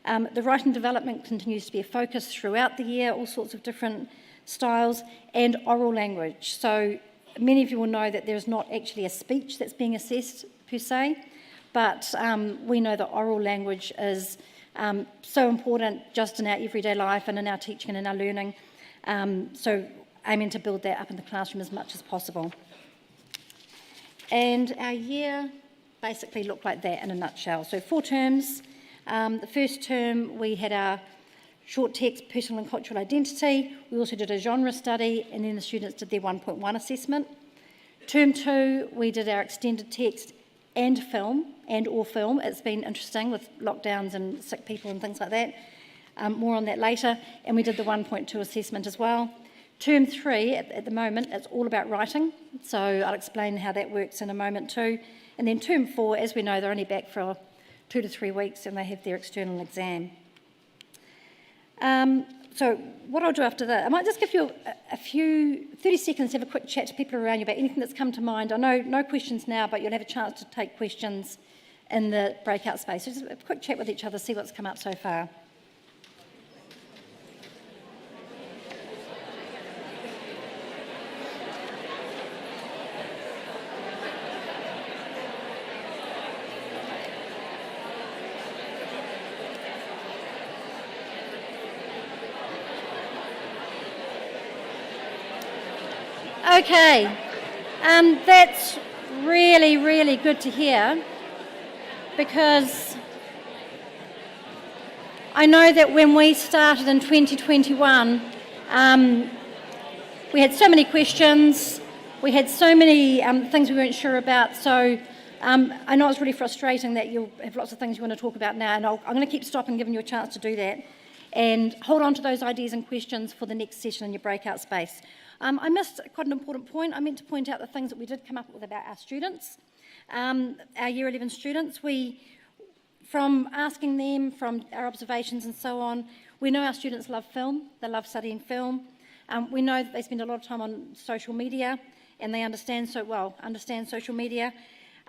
Speaker 6: The writing development continues to be a focus throughout the year, all sorts of different styles, and oral language. So many of you will know that there's not actually a speech that's being assessed per se, but we know that oral language is so important just in our everyday life and in our teaching and in our learning. So aiming to build that up in the classroom as much as possible. And our year basically looked like that in a nutshell. So 4 terms. The first term we had our short text, personal and cultural identity. We also did a genre study, and then the students did their 1.1 assessment. Term 2, we did our extended text and film, and or film. It's been interesting with lockdowns and sick people and things like that. More on that later. And we did the 1.2 assessment as well. Term 3, at the moment, it's all about writing. So I'll explain how that works in a moment too. And then term 4, as we know, they're only back for 2 to 3 weeks and they have their external exam. So what I'll do after that, I might just give you a few 30 seconds to have a quick chat to people around you about anything that's come to mind. I know no questions now, but you'll have a chance to take questions in the breakout space. So just a quick chat with each other, see what's come up so far. Okay, that's really, really good to hear, because I know that when we started in 2021, we had so many questions, we had so many things we weren't sure about, so I know it's really frustrating that you'll have lots of things you want to talk about now, and I'm going to keep stopping, giving you a chance to do that, and hold on to those ideas and questions for the next session in your breakout space. I missed quite an important point. I meant to point out the things that we did come up with about our students, our Year 11 students. From asking them, from our observations and so on, we know our students love film, they love studying film. We know that they spend a lot of time on social media and they understand social media.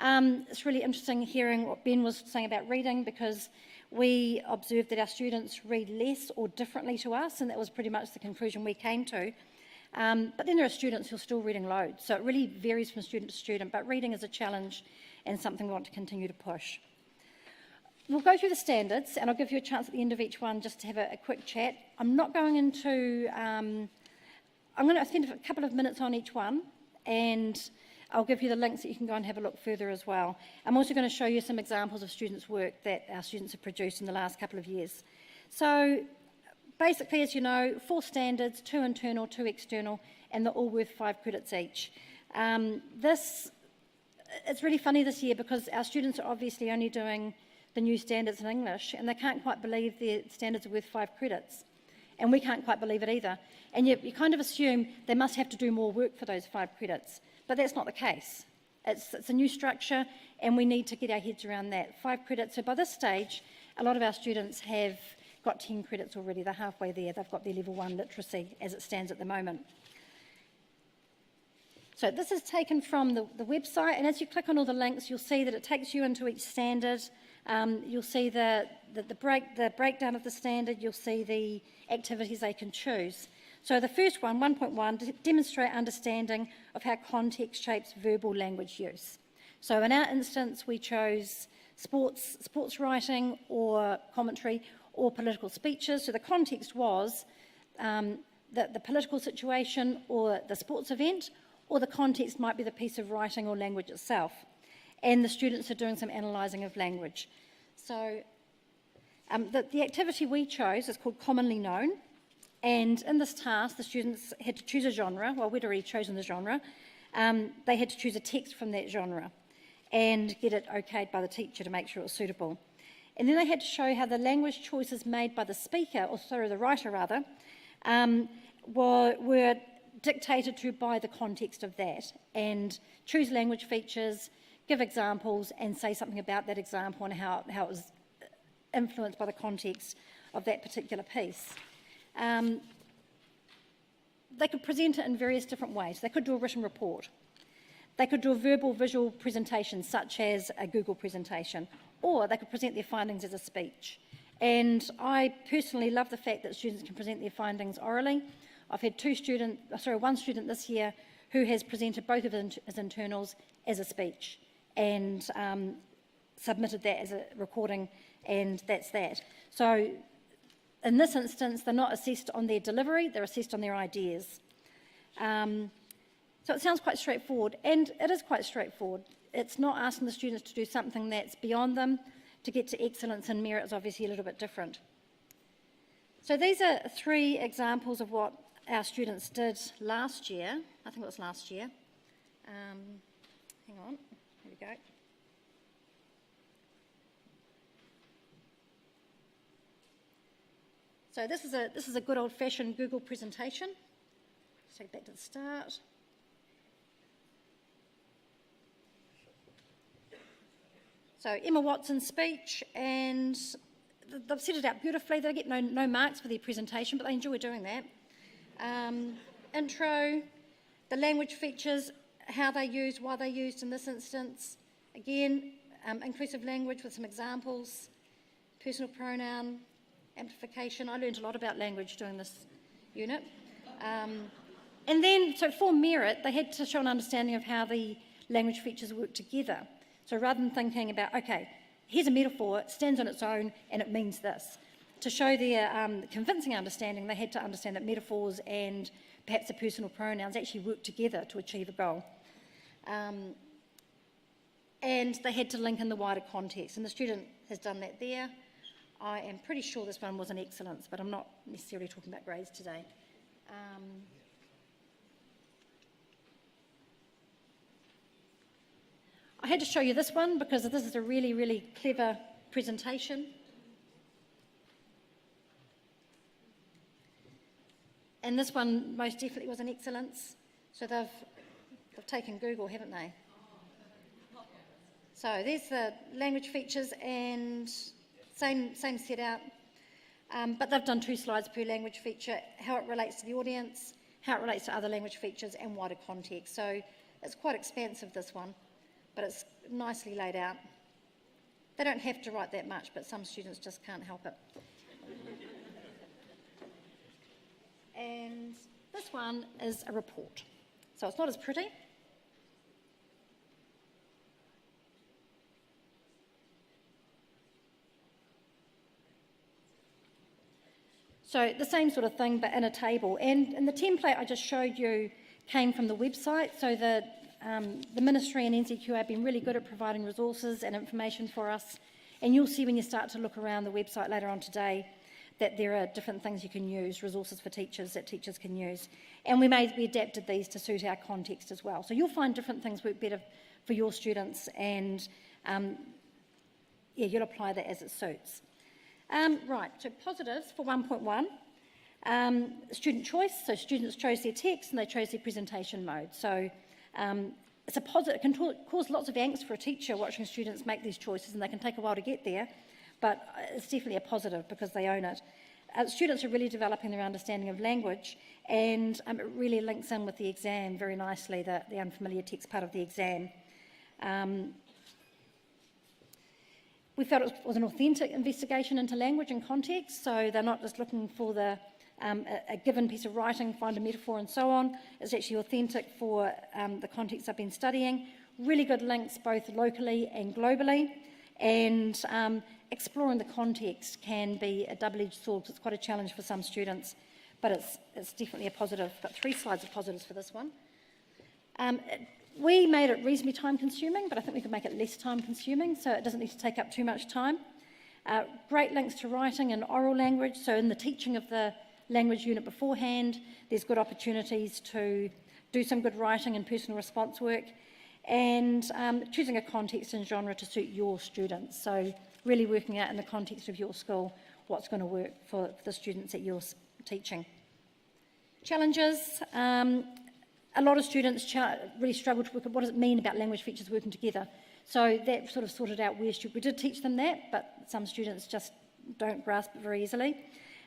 Speaker 6: It's really interesting hearing what Ben was saying about reading, because we observed that our students read less or differently to us, and that was pretty much the conclusion we came to. But then there are students who are still reading loads, so it really varies from student to student, but reading is a challenge and something we want to continue to push. We'll go through the standards, and I'll give you a chance at the end of each one just to have a quick chat. I'm not going into, I'm going to spend a couple of minutes on each one, and I'll give you the links that you can go and have a look further as well. I'm also going to show you some examples of students' work that our students have produced in the last couple of years. So, basically, as you know, 4 standards, 2 internal, 2 external, and they're all worth 5 credits each. It's really funny this year because our students are obviously only doing the new standards in English, and they can't quite believe their standards are worth 5 credits. And we can't quite believe it either. And you kind of assume they must have to do more work for those 5 credits, but that's not the case. It's a new structure, and we need to get our heads around that. 5 credits, so by this stage, a lot of our students have got 10 credits already. They're halfway there. They've got their level 1 literacy as it stands at the moment. So this is taken from the website, and as you click on all the links, you'll see that it takes you into each standard. You'll see the breakdown of the standard. You'll see the activities they can choose. So the first one, 1.1, demonstrate understanding of how context shapes verbal language use. So in our instance, we chose sports writing or commentary or political speeches. So the context was the political situation or the sports event, or the context might be the piece of writing or language itself. And the students are doing some analysing of language. So the activity we chose is called Commonly Known. And in this task, the students had to choose a genre. Well, we'd already chosen the genre. They had to choose a text from that genre and get it okayed by the teacher to make sure it was suitable. And then they had to show how the language choices made by the speaker, or sorry, the writer rather, were dictated to by the context of that, and choose language features, give examples, and say something about that example and how it was influenced by the context of that particular piece. They could present it in various different ways. They could do a written report. They could do a verbal visual presentation, such as a Google presentation, or they could present their findings as a speech. And I personally love the fact that students can present their findings orally. I've had one student this year who has presented both of his internals as a speech. And submitted that as a recording, and that's that. So in this instance, they're not assessed on their delivery, they're assessed on their ideas. So it sounds quite straightforward, and it is quite straightforward. It's not asking the students to do something that's beyond them. To get to excellence and merit is obviously a little bit different. So these are 3 examples of what our students did last year. I think it was last year. Hang on, here we go. So this is a good old-fashioned Google presentation. Let's take it back to the start. So Emma Watson's speech, and they've set it out beautifully. They get no marks for their presentation, but they enjoy doing that. Intro, the language features, how they used, why they used in this instance. Again, inclusive language with some examples, personal pronoun, amplification. I learned a lot about language doing this unit. And then, so for merit, they had to show an understanding of how the language features work together. So rather than thinking about, okay, here's a metaphor, it stands on its own and it means this. To show their convincing understanding, they had to understand that metaphors and perhaps the personal pronouns actually work together to achieve a goal. And they had to link in the wider context, and the student has done that there. I am pretty sure this one was an excellence, but I'm not necessarily talking about grades today. I had to show you this one because this is a really, really clever presentation. And this one most definitely was an excellence. So they've taken Google, haven't they? So there's the language features and same set out. But they've done 2 slides per language feature, how it relates to the audience, how it relates to other language features and wider context. So it's quite expansive, this one, but it's nicely laid out. They don't have to write that much, but some students just can't help it. And this one is a report. So it's not as pretty. So the same sort of thing, but in a table. And the template I just showed you came from the website. So the Ministry and NCEA have been really good at providing resources and information for us. And you'll see when you start to look around the website later on today that there are different things you can use, resources for teachers that teachers can use. And we adapted these to suit our context as well. So you'll find different things work better for your students, and you'll apply that as it suits. Right, so positives for 1.1. Student choice, so students chose their text and they chose their presentation mode. So it's a positive, it can cause lots of angst for a teacher watching students make these choices, and they can take a while to get there, but it's definitely a positive because they own it. Students are really developing their understanding of language, and it really links in with the exam very nicely, the unfamiliar text part of the exam. We felt it was an authentic investigation into language and context, so they're not just looking for a given piece of writing, find a metaphor and so on. It's actually authentic for the context I've been studying. Really good links both locally and globally, and exploring the context can be a double-edged sword because it's quite a challenge for some students, but it's definitely a positive. I've got 3 slides of positives for this one. We made it reasonably time-consuming, but I think we could make it less time-consuming, so it doesn't need to take up too much time. Great links to writing and oral language, so in the teaching of the language unit beforehand, there's good opportunities to do some good writing and personal response work, and choosing a context and genre to suit your students. So really working out in the context of your school what's going to work for the students that you're teaching. Challenges. A lot of students really struggle to work out what does it mean about language features working together. So that sort of sorted out where we did teach them that, but some students just don't grasp it very easily.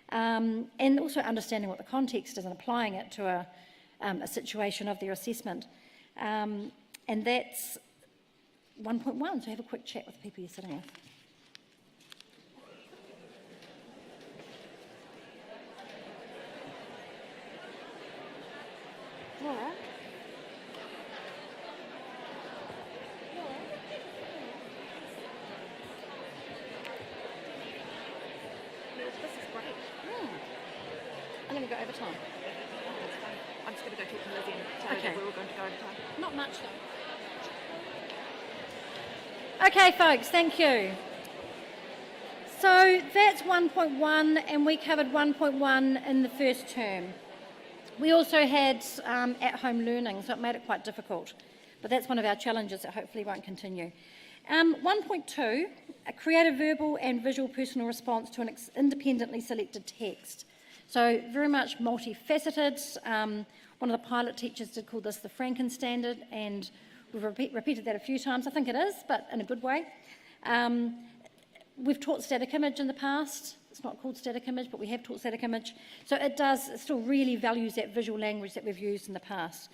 Speaker 6: And also understanding what the context is and applying it to a situation of their assessment. And that's 1.1, so have a quick chat with the people you're sitting with. Laura? How long we got overtime?
Speaker 2: I'm just going to go talk to Lizzie and tell her
Speaker 6: Okay.
Speaker 2: that we're all going to go over time.
Speaker 6: Not much though. Okay, folks, thank you. So that's 1.1, and we covered 1.1 in the first term. We also had at-home learning, so it made it quite difficult. But that's one of our challenges that hopefully won't continue. 1.2, create a verbal and visual personal response to an independently selected text. So very much multifaceted. One of the pilot teachers did call this the Franken standard, and we've repeated that a few times. I think it is, but in a good way. We've taught static image in the past. It's not called static image, but we have taught static image. So it still really values that visual language that we've used in the past.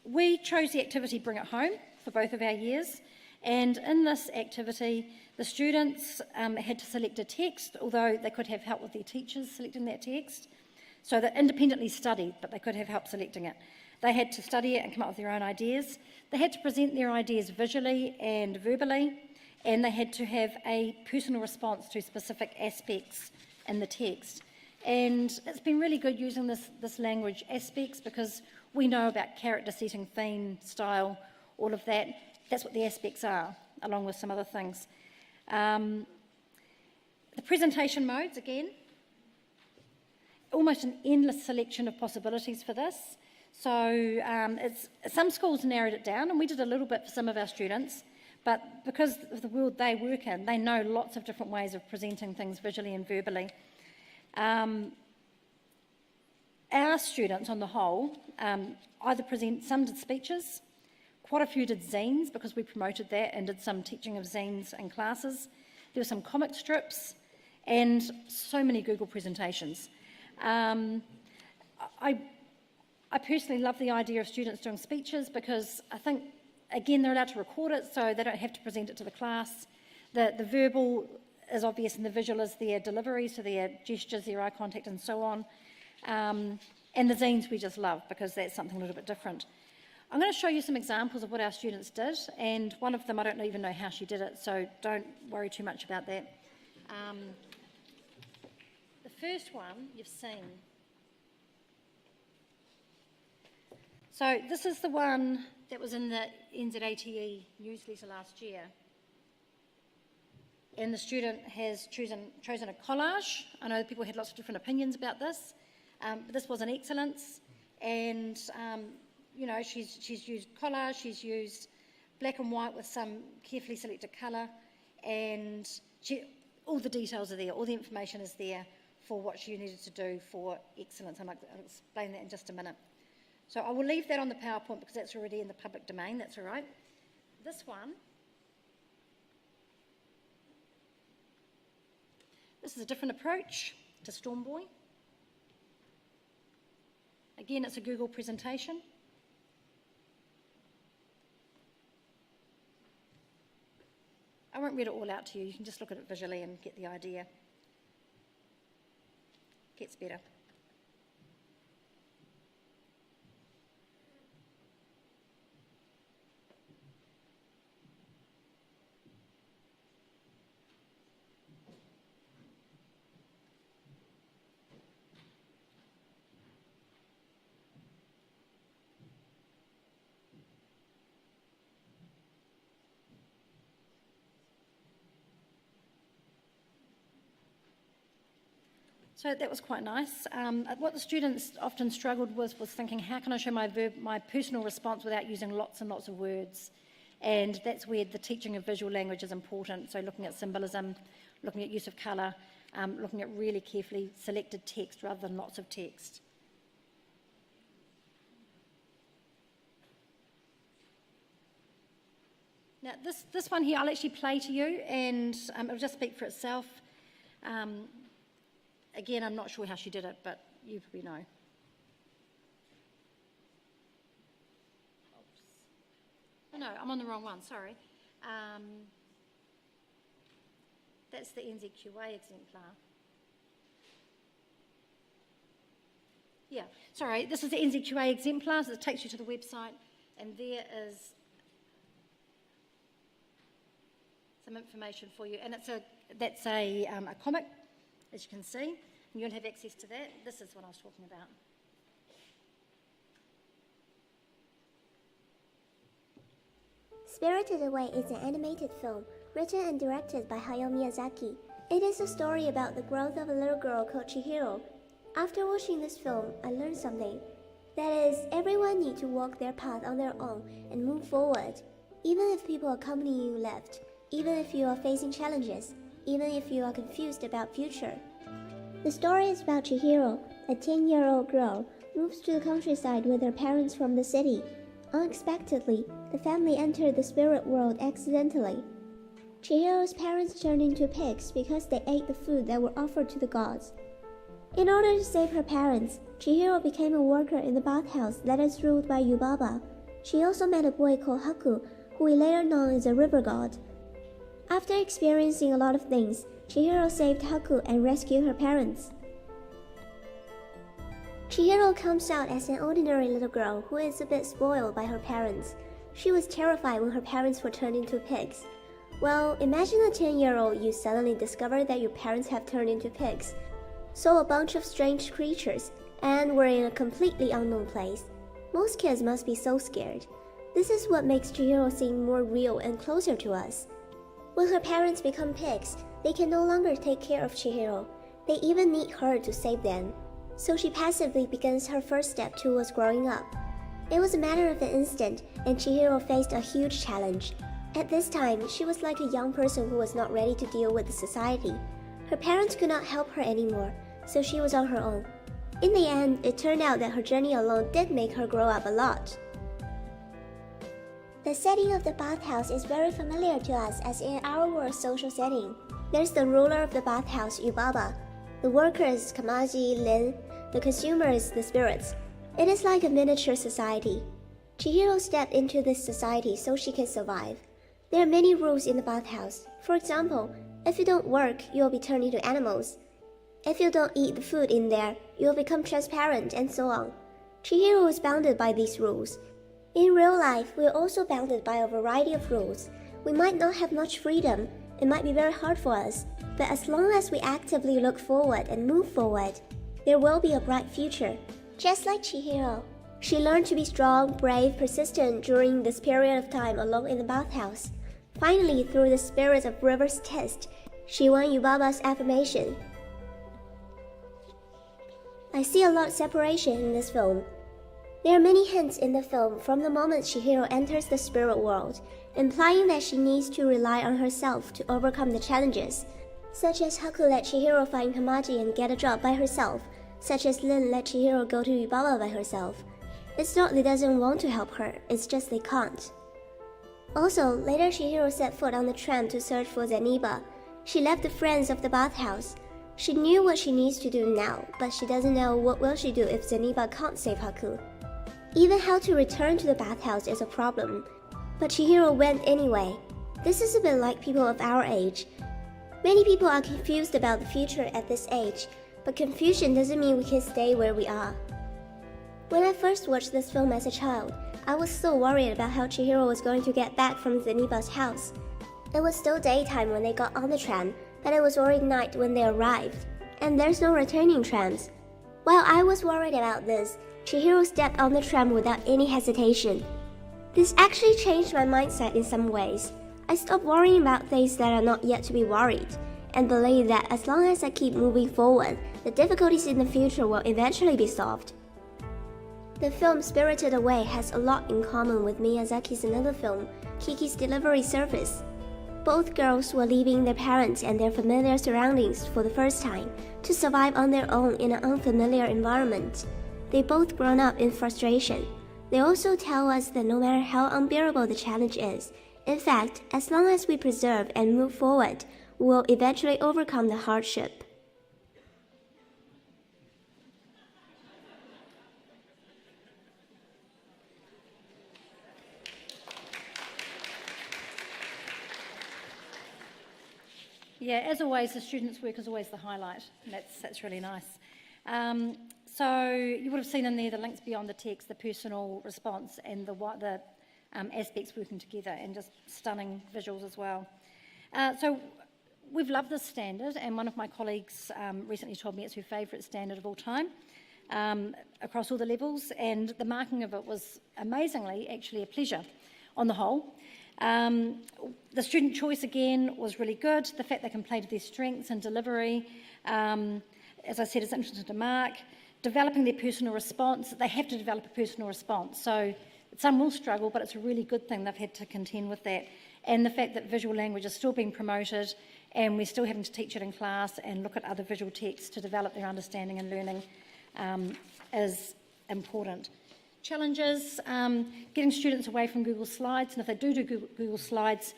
Speaker 6: We chose the activity Bring It Home for both of our years. And in this activity, the students had to select a text, although they could have help with their teachers selecting that text. So they independently studied, but they could have help selecting it. They had to study it and come up with their own ideas. They had to present their ideas visually and verbally, and they had to have a personal response to specific aspects in the text. And it's been really good using this language, aspects, because we know about character setting, theme, style, all of that. That's what the aspects are, along with some other things. The presentation modes, again, almost an endless selection of possibilities for this. So some schools narrowed it down, and we did a little bit for some of our students, but because of the world they work in, they know lots of different ways of presenting things visually and verbally. Our students, on the whole, some did speeches, quite a few did zines, because we promoted that and did some teaching of zines in classes. There were some comic strips, and so many Google presentations. I personally love the idea of students doing speeches, because I think, again, they're allowed to record it, so they don't have to present it to the class. The verbal is obvious, and the visual is their delivery, so their gestures, their eye contact, and so on. And the zines we just love, because that's something a little bit different. I'm going to show you some examples of what our students did, and one of them, I don't even know how she did it, so don't worry too much about that. The first one you've seen. So this is the one that was in the NCEA newsletter last year. And the student has chosen a collage. I know people had lots of different opinions about this, but this was an excellence. And, she's used collage, she's used black and white with some carefully selected colour, and all the details are there, all the information is there for what she needed to do for excellence. I'll explain that in just a minute. So I will leave that on the PowerPoint because that's already in the public domain, that's all right. This one, this is a different approach to Storm Boy. Again, it's a Google presentation. I won't read it all out to you, you can just look at it visually and get the idea. Gets better. So that was quite nice. What the students often struggled with was thinking, how can I show my personal response without using lots and lots of words? And that's where the teaching of visual language is important. So looking at symbolism, looking at use of colour, looking at really carefully selected text rather than lots of text. Now this one here I'll actually play to you, and it'll just speak for itself. Again, I'm not sure how she did it, but you probably know. Oops. Oh no, I'm on the wrong one, sorry. That's the NCEA exemplar. Yeah, sorry, this is the NCEA exemplar, so it takes you to the website, and there is some information for you. And that's a comic, as you can see. And you'll have access to that. This is what I was talking about.
Speaker 7: Spirited Away is an animated film written and directed by Hayao Miyazaki. It is a story about the growth of a little girl called Chihiro. After watching this film, I learned something. That is, everyone needs to walk their path on their own and move forward. Even if people accompany you left, even if you are facing challenges, even if you are confused about future. The story is about Chihiro, a 10-year-old girl, moves to the countryside with her parents from the city. Unexpectedly, the family entered the spirit world accidentally. Chihiro's parents turned into pigs because they ate the food that were offered to the gods. In order to save her parents, Chihiro became a worker in the bathhouse that is ruled by Yubaba. She also met a boy called Haku, who we later know is a river god. After experiencing a lot of things, Chihiro saved Haku and rescued her parents. Chihiro comes out as an ordinary little girl who is a bit spoiled by her parents. She was terrified when her parents were turned into pigs. Well, imagine a 10-year-old you suddenly discover that your parents have turned into pigs, saw a bunch of strange creatures, and were in a completely unknown place. Most kids must be so scared. This is what makes Chihiro seem more real and closer to us. When her parents become pigs, they can no longer take care of Chihiro. They even need her to save them. So she passively begins her first step towards growing up. It was a matter of an instant, and Chihiro faced a huge challenge. At this time, she was like a young person who was not ready to deal with the society. Her parents could not help her anymore, so she was on her own. In the end, it turned out that her journey alone did make her grow up a lot. The setting of the bathhouse is very familiar to us as in our world's social setting. There's the ruler of the bathhouse, Yubaba. The workers, Kamaji, Lin. The consumers, the spirits. It is like a miniature society. Chihiro stepped into this society so she can survive. There are many rules in the bathhouse. For example, if you don't work, you will be turned into animals. If you don't eat the food in there, you will become transparent, and so on. Chihiro is bounded by these rules. In real life, we are also bounded by a variety of rules. We might not have much freedom. It might be very hard for us. But as long as we actively look forward and move forward, there will be a bright future. Just like Chihiro. She learned to be strong, brave, persistent during this period of time alone in the bathhouse. Finally, through the spirit of River's test, she won Yubaba's affirmation. I see a lot of separation in this film. There are many hints in the film from the moment Chihiro enters the spirit world, implying that she needs to rely on herself to overcome the challenges, such as Haku let Chihiro find Kamaji and get a job by herself, such as Lin let Chihiro go to Yubaba by herself. It's not they doesn't want to help her, it's just they can't. Also, later Chihiro set foot on the tram to search for Zeniba. She left the friends of the bathhouse. She knew what she needs to do now, but she doesn't know what will she do if Zeniba can't save Haku. Even how to return to the bathhouse is a problem, but Chihiro went anyway. This is a bit like people of our age. Many people are confused about the future at this age, but confusion doesn't mean we can stay where we are. When I first watched this film as a child, I was so worried about how Chihiro was going to get back from Zeniba's house. It was still daytime when they got on the tram, but it was already night when they arrived, and there's no returning trams. While I was worried about this, Chihiro stepped on the tram without any hesitation. This actually changed my mindset in some ways. I stopped worrying about things that are not yet to be worried, and believe that as long as I keep moving forward, the difficulties in the future will eventually be solved. The film Spirited Away has a lot in common with Miyazaki's another film, Kiki's Delivery Service. Both girls were leaving their parents and their familiar surroundings for the first time to survive on their own in an unfamiliar environment. They both grown up in frustration. They also tell us that no matter how unbearable the challenge is, in fact, as long as we persevere and move forward, we will eventually overcome the hardship.
Speaker 6: Yeah, as always, the students' work is always the highlight, and that's really nice. So you would have seen in there the links beyond the text, the personal response, and the aspects working together, and just stunning visuals as well. So we've loved this standard, and one of my colleagues recently told me it's her favourite standard of all time across all the levels, and the marking of it was amazingly actually a pleasure on the whole. The student choice again was really good. The fact they can play to their strengths and delivery, as I said, is interesting to mark. Developing their personal response, they have to develop a personal response. So some will struggle, but it's a really good thing they've had to contend with that. And the fact that visual language is still being promoted and we're still having to teach it in class and look at other visual texts to develop their understanding and learning is important. Challenges, getting students away from Google Slides, and if they do Google Slides,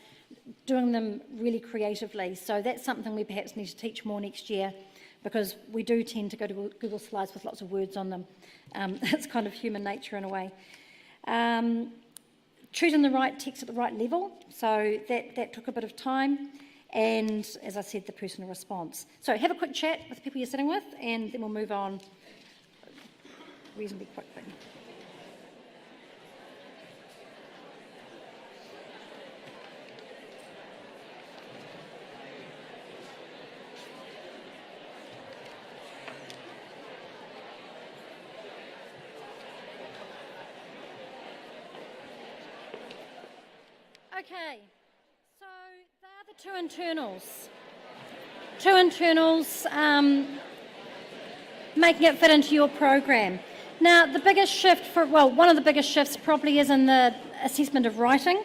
Speaker 6: doing them really creatively. So that's something we perhaps need to teach more next year, because we do tend to go to Google Slides with lots of words on them. It's kind of human nature in a way. Choosing the right text at the right level, so that took a bit of time, and as I said, the personal response. So have a quick chat with the people you're sitting with, and then we'll move on reasonably quickly. Okay, so they are the two internals. Two internals making it fit into your program. Now, the biggest shift one of the biggest shifts probably is in the assessment of writing.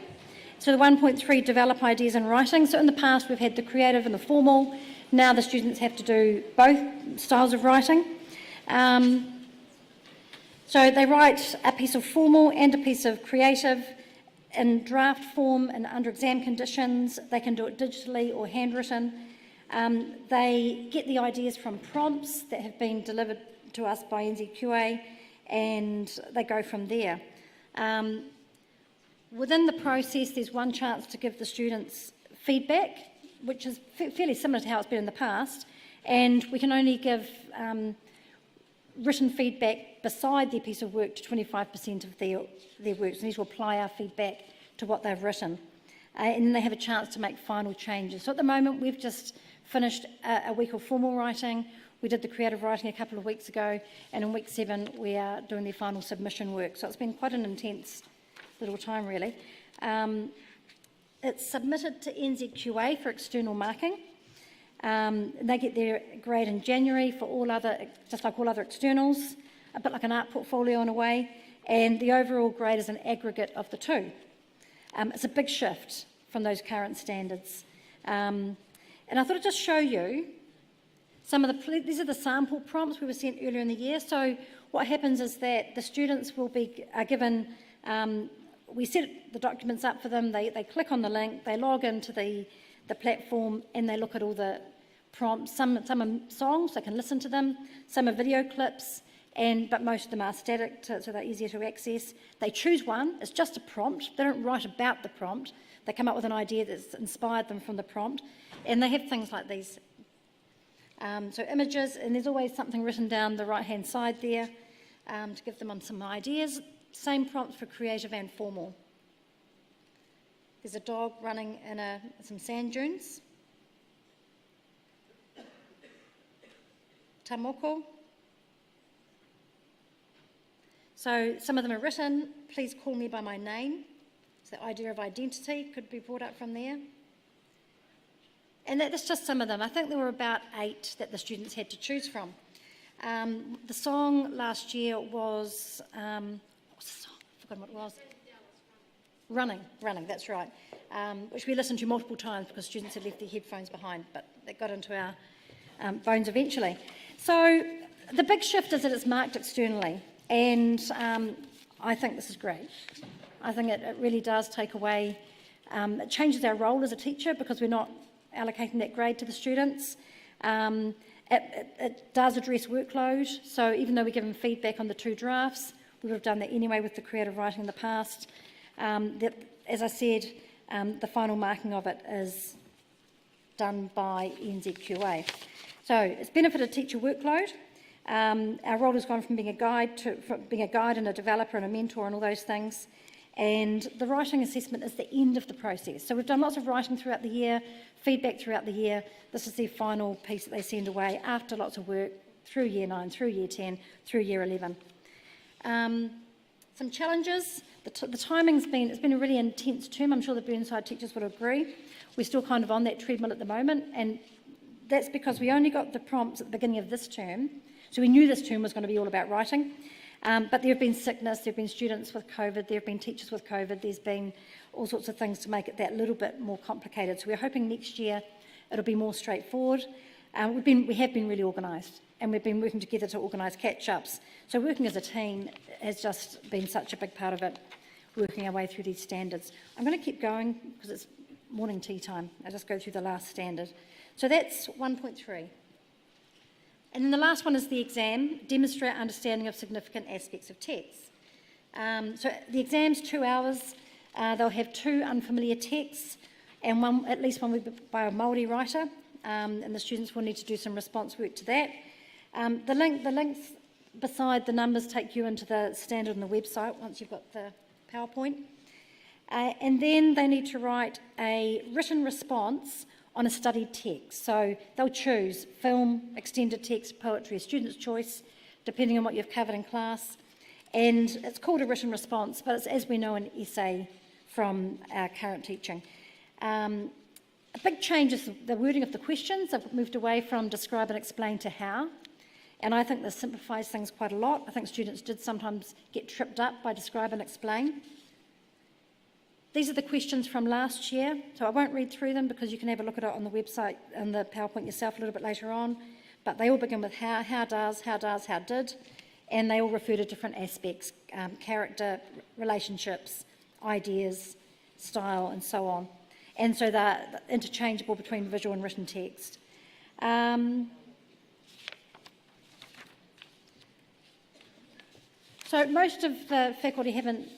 Speaker 6: So the 1.3 develop ideas in writing. So in the past we've had the creative and the formal. Now the students have to do both styles of writing. So they write a piece of formal and a piece of creative in draft form and under exam conditions. They can do it digitally or handwritten. They get the ideas from prompts that have been delivered to us by NCEA, and they go from there. Within the process, there's one chance to give the students feedback, which is fairly similar to how it's been in the past, and we can only give written feedback beside their piece of work to 25% of their work. So they need to apply our feedback to what they've written. And then they have a chance to make final changes. So at the moment, we've just finished a week of formal writing. We did the creative writing a couple of weeks ago, and in week 7, we are doing their final submission work. So it's been quite an intense little time, really. It's submitted to NZQA for external marking. They get their grade in January for all other, just like all other externals, a bit like an art portfolio in a way, and the overall grade is an aggregate of the two. It's a big shift from those current standards. And I thought I'd just show you some of these are the sample prompts we were sent earlier in the year. So what happens is that the students are given, we set the documents up for them, they click on the link, they log into the platform, and they look at all the prompts. Some are songs, they can listen to them, some are video clips, but most of them are static, so they're easier to access. They choose one, it's just a prompt, they don't write about the prompt, they come up with an idea that's inspired them from the prompt, and they have things like these. So images, and there's always something written down the right-hand side there to give them on some ideas. Same prompts for creative and formal. There's a dog running in some sand dunes. Tamoko. So some of them are written, please call me by my name. So the idea of identity could be brought up from there. And that's just some of them. I think there were about 8 that the students had to choose from. The song last year was, what's the song? I've forgotten what it was. Running, that's right. Which we listened to multiple times because students had left their headphones behind, but that got into our phones eventually. So the big shift is that it's marked externally, and I think this is great. I think it really does take away, it changes our role as a teacher because we're not allocating that grade to the students. It does address workload, so even though we give them feedback on the 2 drafts, we would have done that anyway with the creative writing in the past. As I said, the final marking of it is done by NZQA. So it's benefited teacher workload. Our role has gone from being a guide and a developer and a mentor and all those things. And the writing assessment is the end of the process. So we've done lots of writing throughout the year, feedback throughout the year. This is their final piece that they send away after lots of work through Year 9, through Year 10, through Year 11. Some challenges. The timing's been a really intense term. I'm sure the Burnside teachers would agree. We're still kind of on that treadmill at the moment, and that's because we only got the prompts at the beginning of this term. So we knew this term was going to be all about writing. But there have been sickness, there have been students with COVID, there have been teachers with COVID, there's been all sorts of things to make it that little bit more complicated. So we're hoping next year it'll be more straightforward. We have been really organised, and we've been working together to organise catch-ups. So working as a team has just been such a big part of it, working our way through these standards. I'm going to keep going because it's morning tea time. I'll just go through the last standard. So that's 1.3. And then the last one is the exam, demonstrate understanding of significant aspects of text. So the exam's 2 hours. They'll have 2 unfamiliar texts and at least one by a Māori writer, and the students will need to do some response work to that. The links beside the numbers take you into the standard on the website once you've got the PowerPoint. And then they need to write a written response on a studied text. So they'll choose film, extended text, poetry, a student's choice, depending on what you've covered in class. And it's called a written response, but it's, as we know, an essay from our current teaching. A big change is the wording of the questions. I've moved away from describe and explain to how. And I think this simplifies things quite a lot. I think students did sometimes get tripped up by describe and explain. These are the questions from last year, so I won't read through them because you can have a look at it on the website and the PowerPoint yourself a little bit later on. But they all begin with how does, how did, and they all refer to different aspects, character, relationships, ideas, style, and so on. And so they're interchangeable between visual and written text. So most of the faculty haven't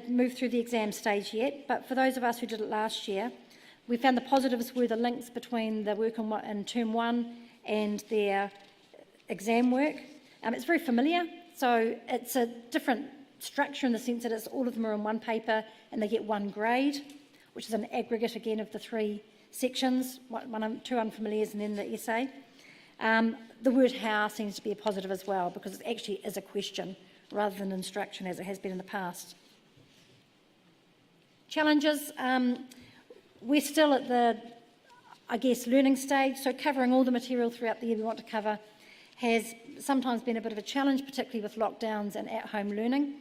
Speaker 6: moved through the exam stage yet, but for those of us who did it last year, we found the positives were the links between the work in term 1 and their exam work. It's very familiar, so it's a different structure in the sense that it's all of them are in one paper and they get 1 grade, which is an aggregate again of the 3 sections, 2 unfamiliars and then the essay. The word how seems to be a positive as well because it actually is a question rather than instruction as it has been in the past. Challenges, we're still at the, learning stage, so covering all the material throughout the year we want to cover has sometimes been a bit of a challenge, particularly with lockdowns and at-home learning.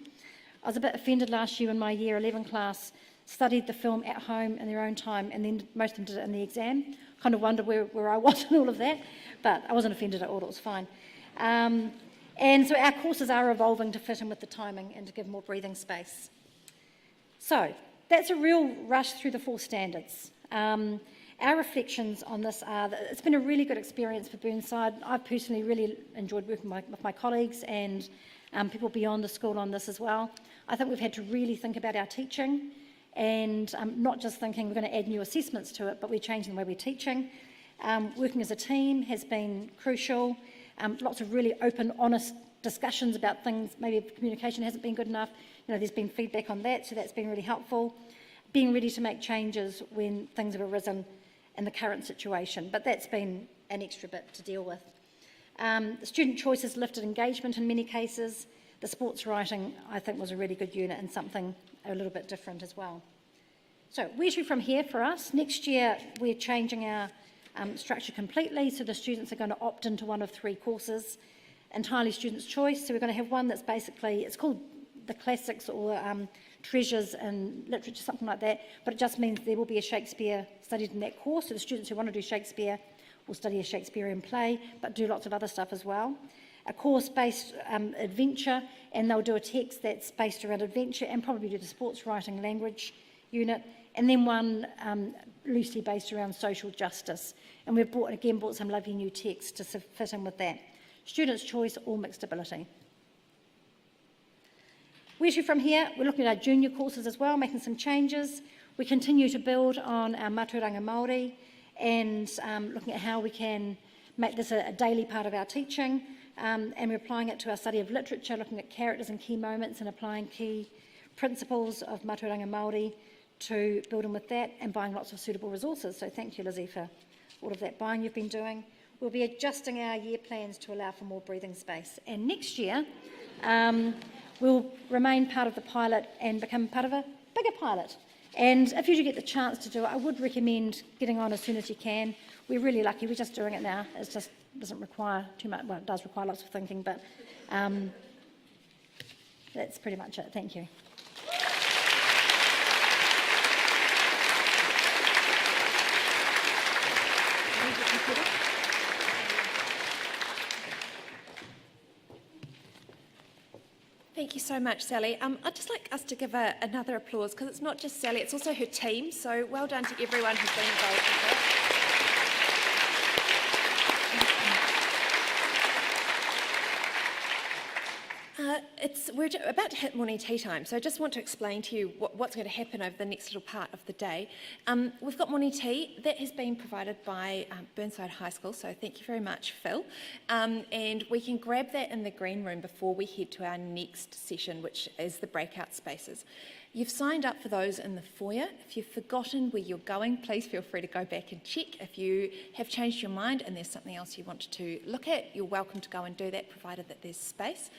Speaker 6: I was a bit offended last year when my Year 11 class studied the film at home in their own time, and then most of them did it in the exam. Kind of wondered where I was in all of that, but I wasn't offended at all, it was fine. And so our courses are evolving to fit in with the timing and to give more breathing space. So that's a real rush through the 4 standards. Our reflections on this are that it's been a really good experience for Burnside. I've personally really enjoyed working with my colleagues and people beyond the school on this as well. I think we've had to really think about our teaching and not just thinking we're going to add new assessments to it, but we're changing the way we're teaching. Working as a team has been crucial. Lots of really open, honest discussions about things. Maybe communication hasn't been good enough. There's been feedback on that, so that's been really helpful. Being ready to make changes when things have arisen in the current situation, but that's been an extra bit to deal with. The student choice has lifted engagement in many cases. The sports writing, I think, was a really good unit and something a little bit different as well. So where to from here for us? Next year, we're changing our structure completely, so the students are going to opt into one of 3 courses, entirely students' choice. So we're going to have one that's basically, it's called the classics or treasures in literature, something like that, but it just means there will be a Shakespeare studied in that course, so the students who want to do Shakespeare will study a Shakespearean play, but do lots of other stuff as well. A course-based adventure, and they'll do a text that's based around adventure and probably do the sports writing language unit, and then one loosely based around social justice. And we've brought some lovely new texts to fit in with that. Students' choice or mixed ability. Where to from here? We're looking at our junior courses as well, making some changes. We continue to build on our Mātauranga Māori and looking at how we can make this a daily part of our teaching, and we're applying it to our study of literature, looking at characters and key moments and applying key principles of Mātauranga Māori to build in with that, and buying lots of suitable resources. So thank you, Lizzie, for all of that buying you've been doing. We'll be adjusting our year plans to allow for more breathing space. And next year, we'll remain part of the pilot and become part of a bigger pilot. And if you do get the chance to do it, I would recommend getting on as soon as you can. We're really lucky, we're just doing it now. It just doesn't require too much, well, it does require lots of thinking, but that's pretty much it. Thank you.
Speaker 2: Thank you so much, Sally. I'd just like us to give another applause, because it's not just Sally, it's also her team. So well done to everyone who's been involved with it. We're about to hit morning tea time, so I just want to explain to you what's going to happen over the next little part of the day. We've got morning tea that has been provided by Burnside High School, so thank you very much, Phil. And we can grab that in the green room before we head to our next session, which is the breakout spaces. You've signed up for those in the foyer. If you've forgotten where you're going, please feel free to go back and check. If you have changed your mind and there's something else you want to look at, you're welcome to go and do that, provided that there's space.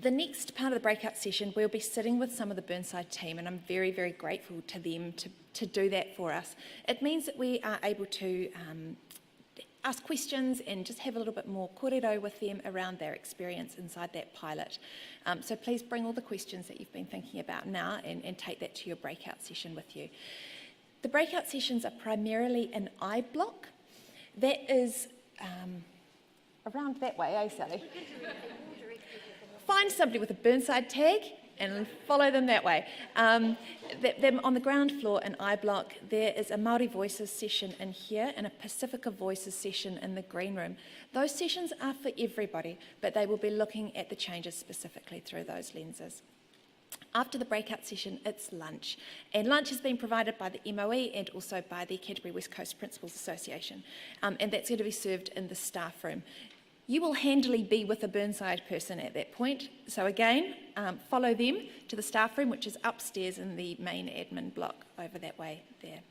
Speaker 2: The next part of the breakout session, we'll be sitting with some of the Burnside team, and I'm very, very grateful to them to do that for us. It means that we are able to ask questions and just have a little bit more kōrero with them around their experience inside that pilot. So please bring all the questions that you've been thinking about now and take that to your breakout session with you. The breakout sessions are primarily an I block. That is around that way, eh, Sally? Find somebody with a Burnside tag and follow them that way. Them on the ground floor in I block, there is a Māori Voices session in here and a Pacifica Voices session in the green room. Those sessions are for everybody, but they will be looking at the changes specifically through those lenses. After the breakout session, it's lunch. And lunch has been provided by the MOE and also by the Canterbury West Coast Principals Association. And that's going to be served in the staff room. You will handily be with a Burnside person at that point. So again, follow them to the staff room, which is upstairs in the main admin block over that way there.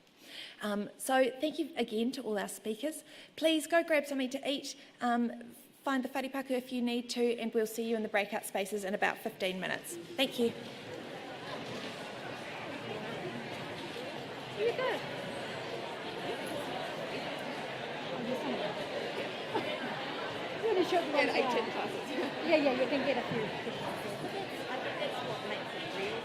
Speaker 2: So thank you again to all our speakers. Please go grab something to eat, find the wharepaku if you need to, and we'll see you in the breakout spaces in about 15 minutes. Thank you.
Speaker 6: Here you go. Really short ones, yeah. Yeah, you can get a few.
Speaker 4: I think that's what makes it real.